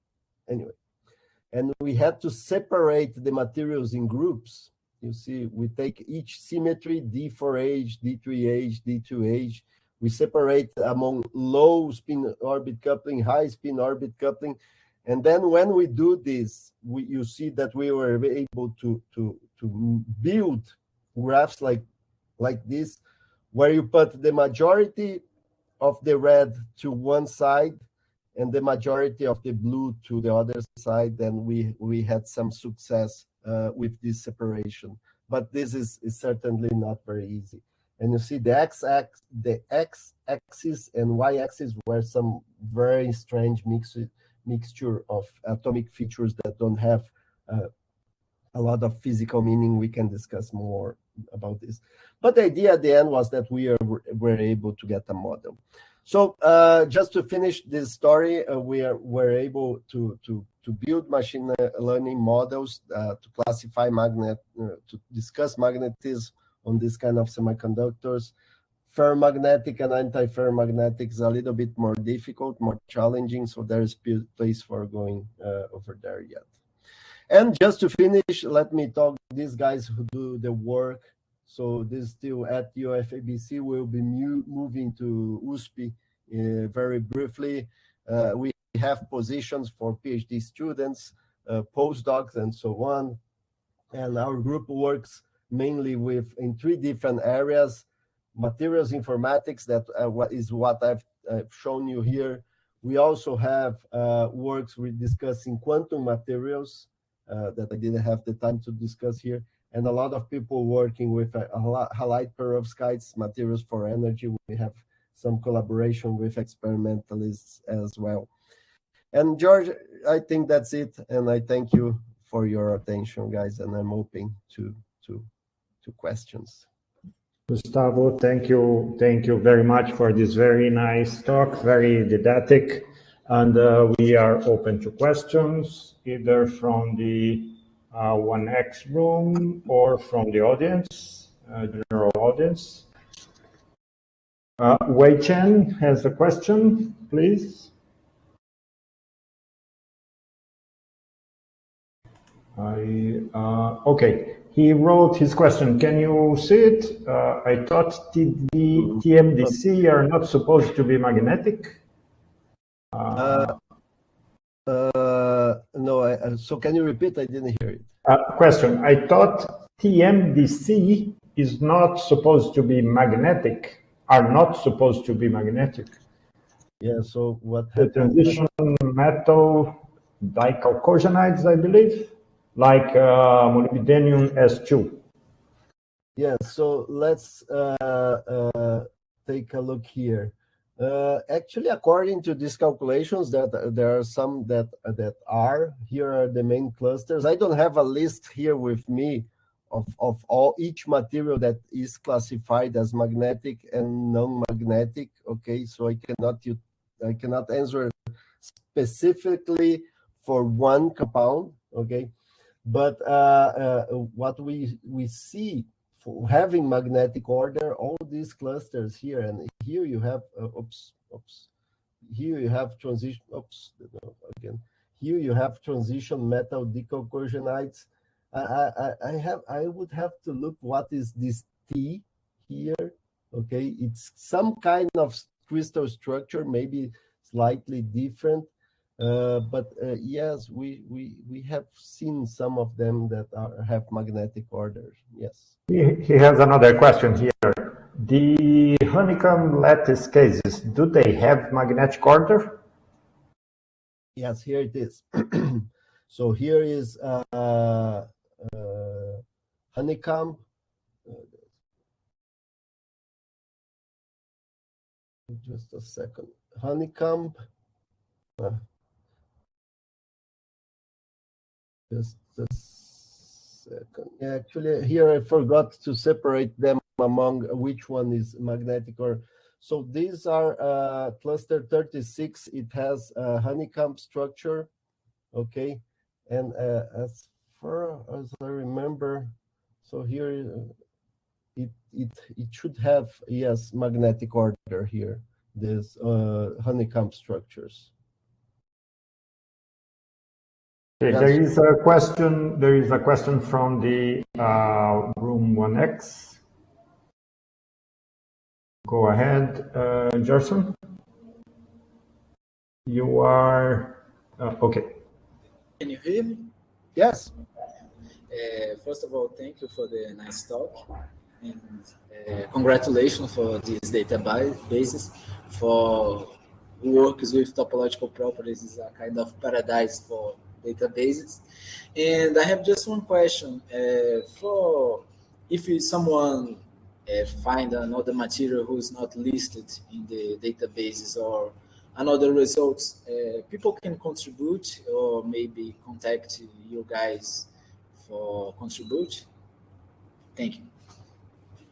Anyway, and we had to separate the materials in groups. You see, we take each symmetry, D4H, D3H, D2H. We separate among low spin orbit coupling, high spin orbit coupling. And then when we do this, you see that we were able to build graphs like this, where you put the majority of the red to one side and the majority of the blue to the other side. Then we had some success with this separation. But this is certainly not very easy. And you see the x-axis and y-axis were some very strange mixture of atomic features that don't have a lot of physical meaning. We can discuss more about this. But the idea at the end was that we were able to get a model. So just to finish this story, we're able to build machine learning models to classify to discuss magnetism on this kind of semiconductors. Ferromagnetic and anti-ferromagnetic is a little bit more difficult, more challenging, so there is place for going over there yet. And just to finish, let me talk to these guys who do the work. So this still at UFABC. We'll be moving to USP very briefly. We have positions for PhD students, postdocs, and so on. And our group works mainly in 3 different areas: materials informatics, that is what I've shown you here. We also have works with discussing quantum materials that I didn't have the time to discuss here, and a lot of people working with halide perovskites, materials for energy. We have some collaboration with experimentalists as well. And George, I think that's it, and I thank you for your attention, guys, and I'm open to questions. Gustavo, thank you very much for this very nice talk, very didactic, and we are open to questions, either from the 1X room or from the audience, general audience. Wei Chen has a question, please. Okay. He wrote his question. Can you see it? I thought the TMDC are not supposed to be magnetic. No, so can you repeat? I didn't hear it. Question. I thought TMDC is not supposed to be magnetic, are not supposed to be magnetic. Yeah, so what the transition metal dichalcogenides, I believe, like molybdenum S2. Yeah, so let's take a look here. Actually, according to these calculations, that there are some that are. Here are the main clusters. I don't have a list here with me of each material that is classified as magnetic and non-magnetic. Okay, so I cannot answer specifically for one compound. Okay, but what we see for having magnetic order, all these clusters here, and here you have here you have transition here you have transition metal dichalcogenides. I would have to look what is this T here. Okay, it's some kind of crystal structure, maybe slightly different. But yes, we have seen some of them that have magnetic orders. Yes. He has another question here. The honeycomb lattice cases, do they have magnetic order? Yes, here it is. So here is honeycomb. Just a second. Honeycomb. Just a second. Yeah, actually, here I forgot to separate them among which one is magnetic or. So these are cluster 36. It has a honeycomb structure. Okay, and as far as I remember, so here it should have, yes, magnetic order here. There's honeycomb structures. Okay, Yes. there is a question. There is a question from the room 1X. Go ahead, Gerson. You are okay. Can you hear me? Yes. First of all, thank you for the nice talk, and congratulations for these databases. For works with topological properties is a kind of paradise for databases. And I have just one question. For if someone find another material who is not listed in the databases or another results, people can contribute or maybe contact you guys for contribute. Thank you.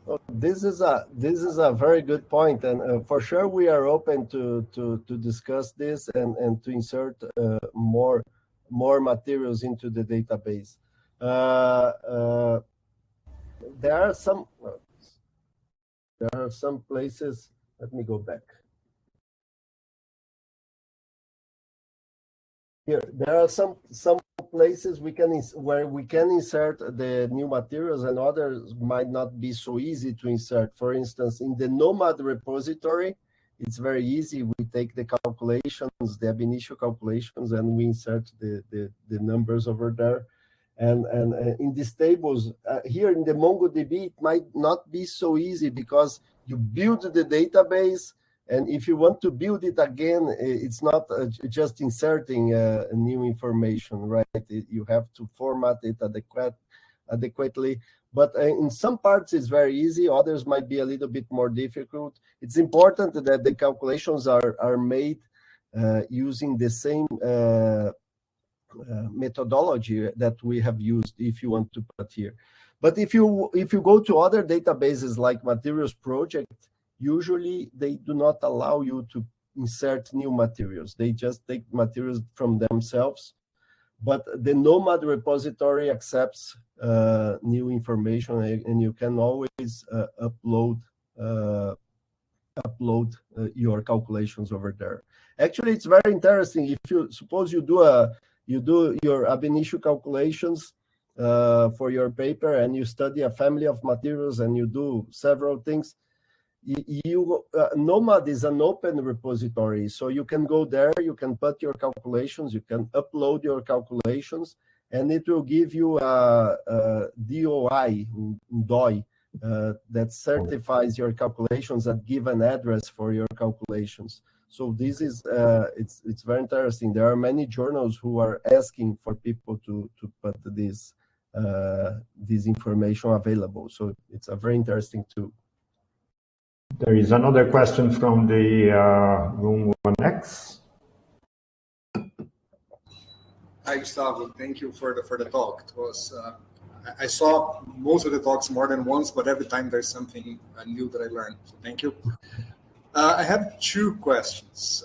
Well, this is a very good point, and for sure we are open to discuss this and to insert more materials into the database. There are some places. Let me go back. Here, there are some places where we can insert the new materials, and others might not be so easy to insert. For instance, in the Nomad repository, it's very easy. We take the calculations, the ab initio calculations, and we insert the numbers over there. And in these tables, here in the MongoDB, it might not be so easy because you build the database, and if you want to build it again, it's not just inserting new information, right? You have to format it adequately. But in some parts, it's very easy. Others might be a little bit more difficult. It's important that the calculations are made using the same methodology that we have used, if you want to put here. But if you go to other databases like Materials Project, usually they do not allow you to insert new materials. They just take materials from themselves. But the Nomad repository accepts new information, and you can always upload your calculations over there. Actually, it's very interesting. If you suppose you do your ab initio calculations for your paper, and you study a family of materials, and you do several things, Nomad is an open repository, so you can go there, you can put your calculations, you can upload your calculations, and it will give you a DOI, that certifies your calculations and give an address for your calculations. So this is it's very interesting. There are many journals who are asking for people to put this information available. So it's a very interesting tool. There is another question from the room 1X. Hi, Gustavo. Thank you for the talk. It was I saw most of the talks more than once, but every time there's something new that I learned. So thank you. I have two questions.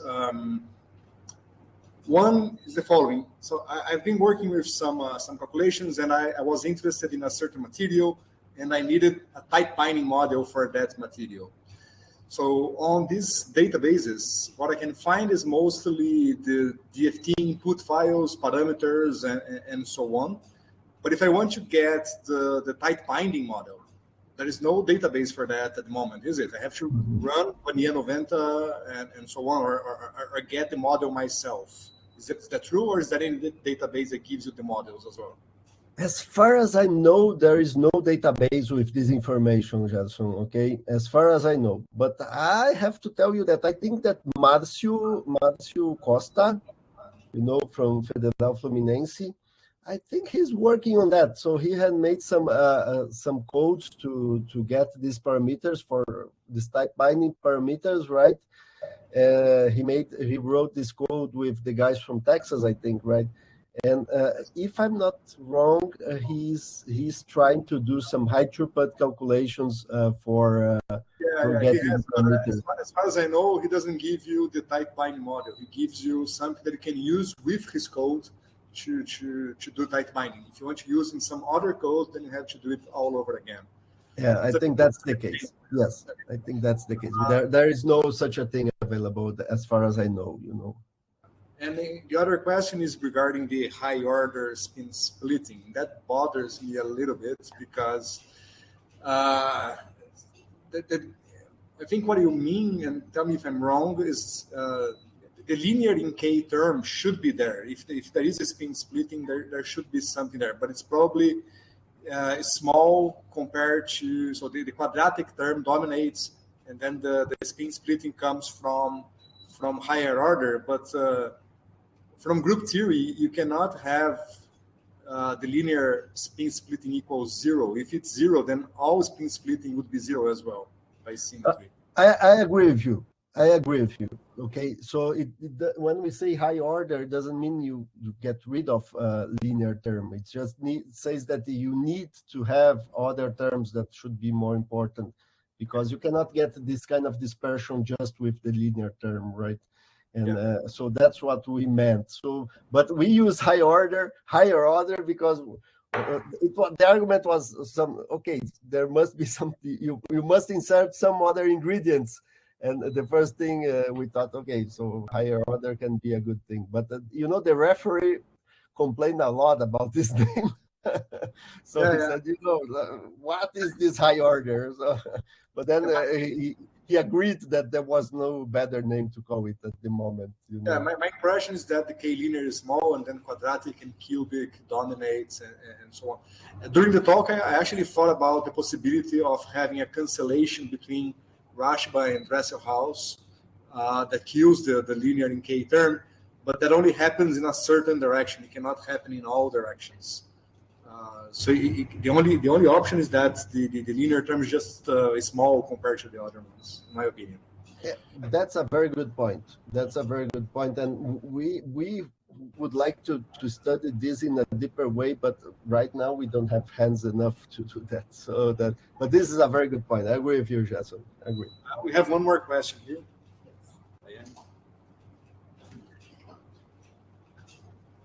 One is the following. So I've been working with some calculations, and I was interested in a certain material, and I needed a tight binding model for that material. So on these databases, what I can find is mostly the DFT input files, parameters, and so on. But if I want to get the tight binding model, there is no database for that at the moment, is it? I have to run Pagina 90 and so on, or get the model myself. Is that true, or is there any database that gives you the models as well? As far as I know, there is no database with this information, Jason, okay? As far as I know. But I have to tell you that I think that Márcio Costa, you know, from Federal Fluminense. I think he's working on that. So he had made some codes to get these parameters for this type binding parameters, right? He wrote this code with the guys from Texas, I think, right? And if I'm not wrong, he's trying to do some high throughput calculations for getting parameters. As far as I know, he doesn't give you the type binding model. He gives you something that you can use with his code to do type binding. If you want to use in some other code, then you have to do it all over again. Yeah, I think that's the case. Yes, I think that's the case. There is no such a thing available as far as I know, you know. And the other question is regarding the high order spin splitting. That bothers me a little bit because I think what you mean, and tell me if I'm wrong, is the linear in K term should be there. If there is a spin splitting, there should be something there, but it's probably small compared to, so the quadratic term dominates, and then the spin splitting comes from higher order. But from group theory, you cannot have the linear spin splitting equals 0. If it's 0, then all spin splitting would be 0 as well by symmetry. I agree with you. Okay, so when we say high order, it doesn't mean you get rid of linear term. It just says that you need to have other terms that should be more important, because you cannot get this kind of dispersion just with the linear term, right? And so that's what we meant. So, but we use higher order because the argument was there must be something, you must insert some other ingredients. And the first thing we thought, okay, so higher order can be a good thing. But, you know, the referee complained a lot about this thing. So he said, you know, what is this high order? So, but then he agreed that there was no better name to call it at the moment. You know? Yeah, my impression is that the K-linear is small, and then quadratic and cubic dominates, and so on. During the talk, I actually thought about the possibility of having a cancellation between Rashba and Dresselhaus that kills the linear in K term, but that only happens in a certain direction. It cannot happen in all directions. So the only option is that the linear term is just small compared to the other ones, in my opinion. Yeah, that's a very good point. And we would like to study this in a deeper way, but right now we don't have hands enough to do that. But this is a very good point. I agree with you, Jason. I agree. We have one more question here.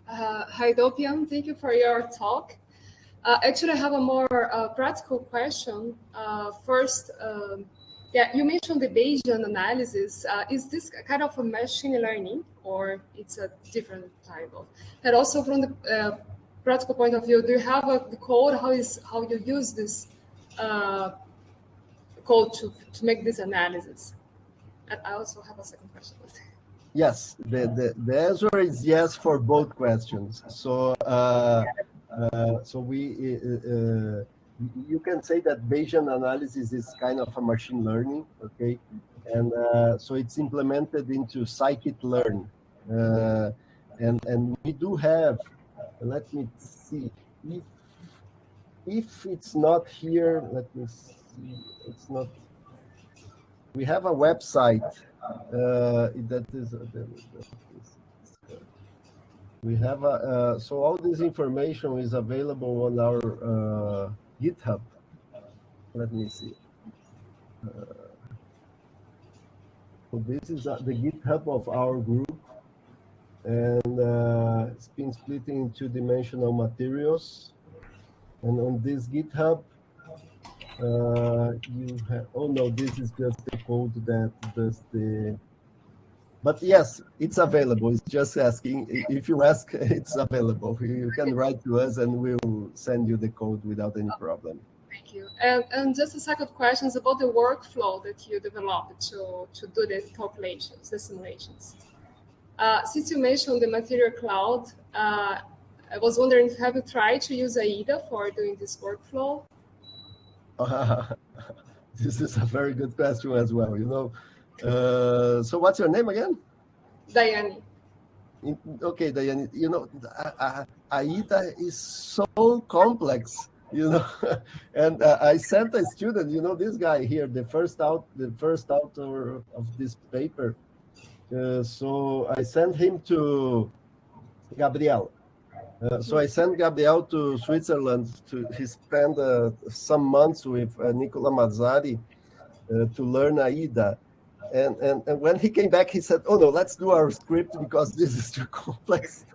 Hi, Dalpian. Thank you for your talk. Actually, I have a more practical question. First, you mentioned the Bayesian analysis. Is this kind of a machine learning, or it's a different type of? And also, from the practical point of view, do you have the code? How you use this code to make this analysis? And I also have a second question. Yes, the answer is yes for both questions. So you can say that Bayesian analysis is kind of a machine learning, okay? And so it's implemented into scikit-learn. And we do have, let me see, if it's not here, let me see, it's not, we have a website that is, we have so all this information is available on our GitHub. Let me see. So this is the GitHub of our group, and it's been split in two-dimensional materials. And on this GitHub, you have, oh no, this is just the code that does the, but yes, it's available. It's just asking. If you ask, it's available. You can write to us and we'll send you the code without any problem. Thank you. And just a second question is about the workflow that you developed to do the calculations, the simulations. Since you mentioned the material cloud, I was wondering, have you tried to use AIDA for doing this workflow? This is a very good question as well. You know, so what's your name again? Diane. Okay, Diane, you know, AIDA is so complex, you know, and I sent a student, you know, this guy here, the first author of this paper. So I sent him to Gabriel. So I sent Gabriel to Switzerland. He spent some months with Nicola Mazzari to learn AIDA. And when he came back, he said, "Oh no, let's do our script because this is too complex."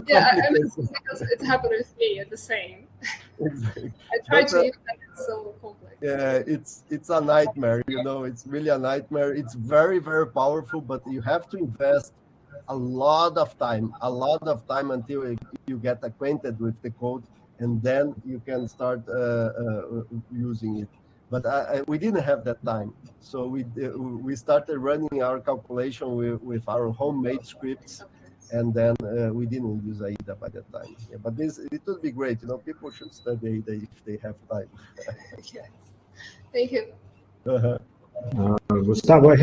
Yeah, I mean, because it happened with me the same. Exactly. I tried to use that, it's so complex. Yeah, it's a nightmare. You know, it's really a nightmare. It's very, very powerful, but you have to invest a lot of time until you get acquainted with the code, and then you can start using it. But we didn't have that time, so we started running our calculation with our homemade scripts, and then we didn't use AIDA by that time. Yeah, but it would be great. You know, people should study AIDA if they have time. Yes. Thank you. Gustavo, I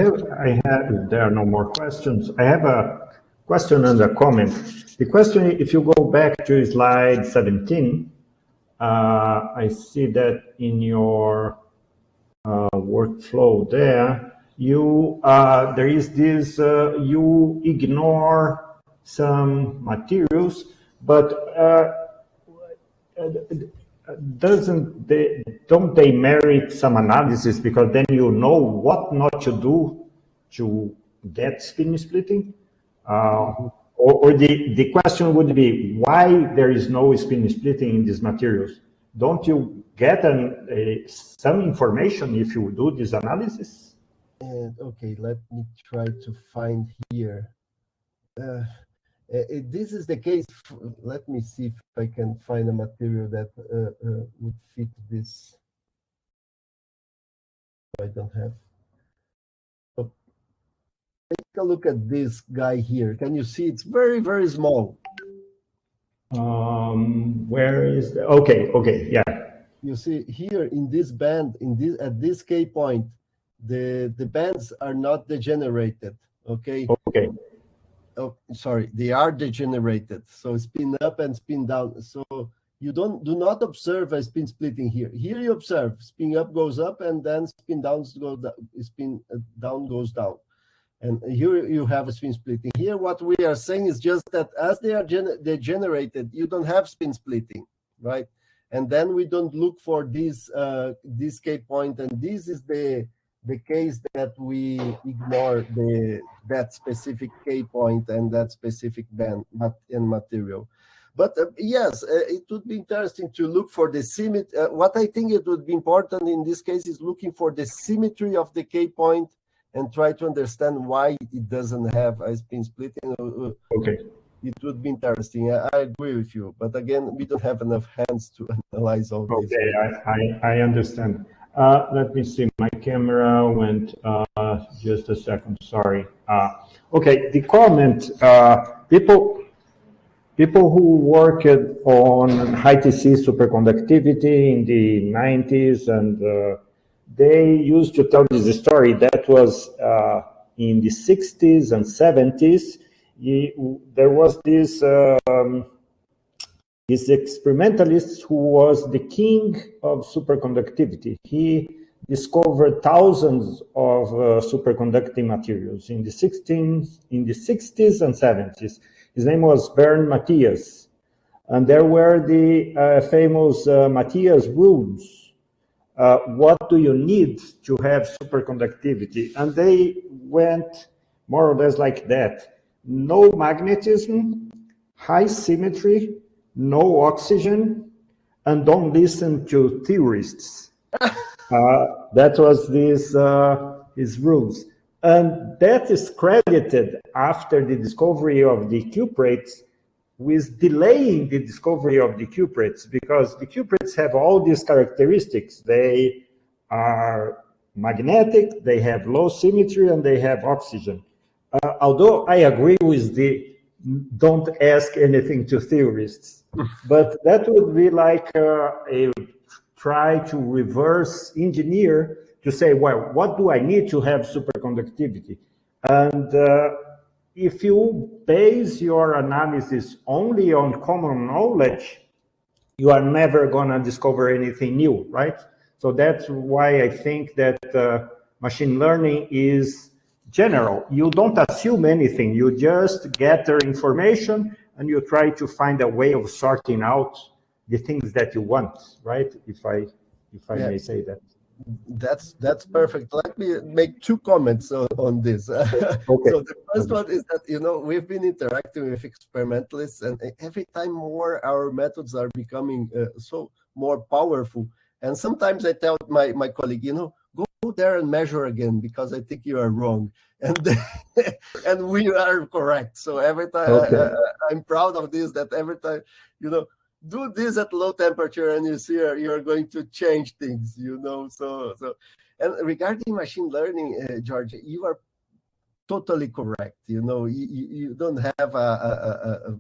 have. There are no more questions. I have a question and a comment. The question, if you go back to slide 17, I see that in your workflow there, there is this, you ignore some materials, but don't they merit some analysis, because then you know what not to do to get spin splitting? Or the question would be, why there is no spin splitting in these materials? Don't you get some information if you do this analysis? Okay, let me try to find here. This is the case. Let me see if I can find a material that would fit this. I don't have. So take a look at this guy here. Can you see? It's very, very small. Where is the, okay, yeah. You see here in this band, at this K point, the bands are not degenerated. Okay. Okay. Oh, sorry, they are degenerated. So spin up and spin down. So you do not observe a spin splitting here. Here you observe spin up goes up and then spin down goes down, spin down goes down. And here you have a spin splitting. Here what we are saying is just that as they are degenerated, you don't have spin splitting, right? And then we don't look for this K point, and this is the case that we ignore that specific K point and that specific band and material. But yes, it would be interesting to look for the symmetry. What I think it would be important in this case is looking for the symmetry of the K point and try to understand why it doesn't have a spin splitting. Okay. It would be interesting. I agree with you, but again, we don't have enough hands to analyze all this. Okay, I understand. Let me see, my camera went, just a second, sorry. Okay, the comment, people who worked on high TC superconductivity in the 90s, and they used to tell this story that was in the 60s and 70s, there was this experimentalist who was the king of superconductivity. He discovered thousands of superconducting materials in the 60s and 70s. His name was Bernd Matthias, and there were the famous Matthias rules. What do you need to have superconductivity? And they went more or less like that. No magnetism, high symmetry, no oxygen, and don't listen to theorists. That was his rules. And that is credited after the discovery of the cuprates with delaying the discovery of the cuprates, because the cuprates have all these characteristics. They are magnetic, they have low symmetry, and they have oxygen. Although I agree with the don't ask anything to theorists, but that would be like a try to reverse engineer to say, well, what do I need to have superconductivity? And if you base your analysis only on common knowledge, you are never going to discover anything new, right? So that's why I think that machine learning is general. You don't assume anything. You just gather information and you try to find a way of sorting out the things that you want, right? If I may say that. That's perfect. Let me make 2 comments on this. Okay. So the first one is that, you know, we've been interacting with experimentalists, and every time more our methods are becoming so more powerful. And sometimes I tell my colleague, you know, go there and measure again, because I think you are wrong. And and we are correct. So every time I'm proud of this, that every time, you know, do this at low temperature and you see you're going to change things, you know. So and regarding machine learning, George, you are totally correct. You know, you don't have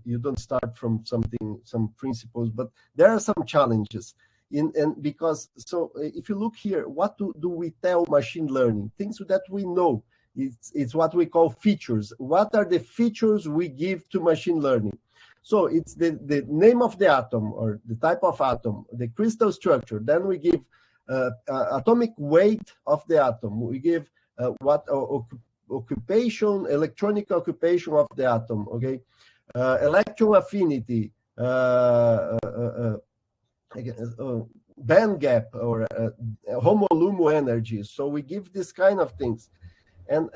you don't start from some principles, but there are some challenges and because, so if you look here, what do we tell machine learning? Things that we know. It's what we call features. What are the features we give to machine learning? So it's the name of the atom, or the type of atom, the crystal structure. Then we give atomic weight of the atom. We give what occupation, electronic occupation of the atom. Okay, electron affinity, band gap, or HOMO-LUMO energy. So we give this kind of things. And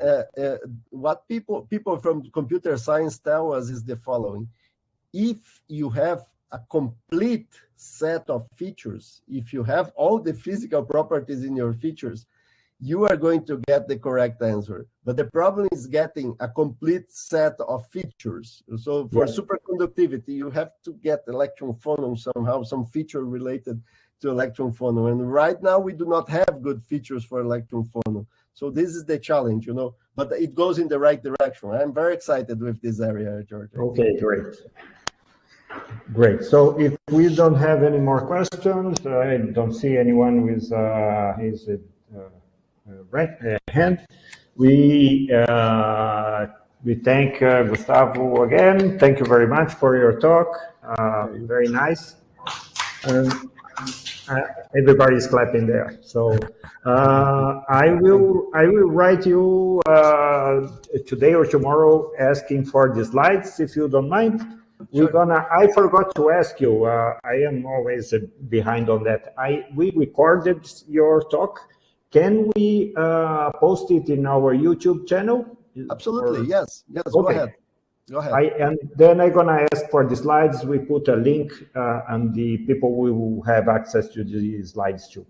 what people from computer science tell us is the following. If you have a complete set of features, if you have all the physical properties in your features, you are going to get the correct answer. But the problem is getting a complete set of features. So for superconductivity, you have to get electron phonon somehow, some feature related to electron phonon. And right now we do not have good features for electron phonon. So this is the challenge, you know, but it goes in the right direction. I'm very excited with this area, George. Okay, great. Great. So if we don't have any more questions, I don't see anyone with his hand. We thank Gustavo again. Thank you very much for your talk. Very nice. Everybody is clapping there. So I will write you today or tomorrow asking for the slides, if you don't mind. I forgot to ask you, I am always behind on that. We recorded your talk. Can we post it in our YouTube channel? Absolutely, yes. Okay. Go ahead. And then I'm gonna ask for the slides. We put a link and the people will have access to the slides too.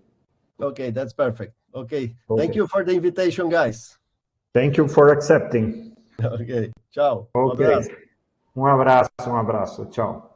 Okay, that's perfect. Okay. Thank you for the invitation, guys. Thank you for accepting. Okay, ciao. Okay. Um abraço, tchau.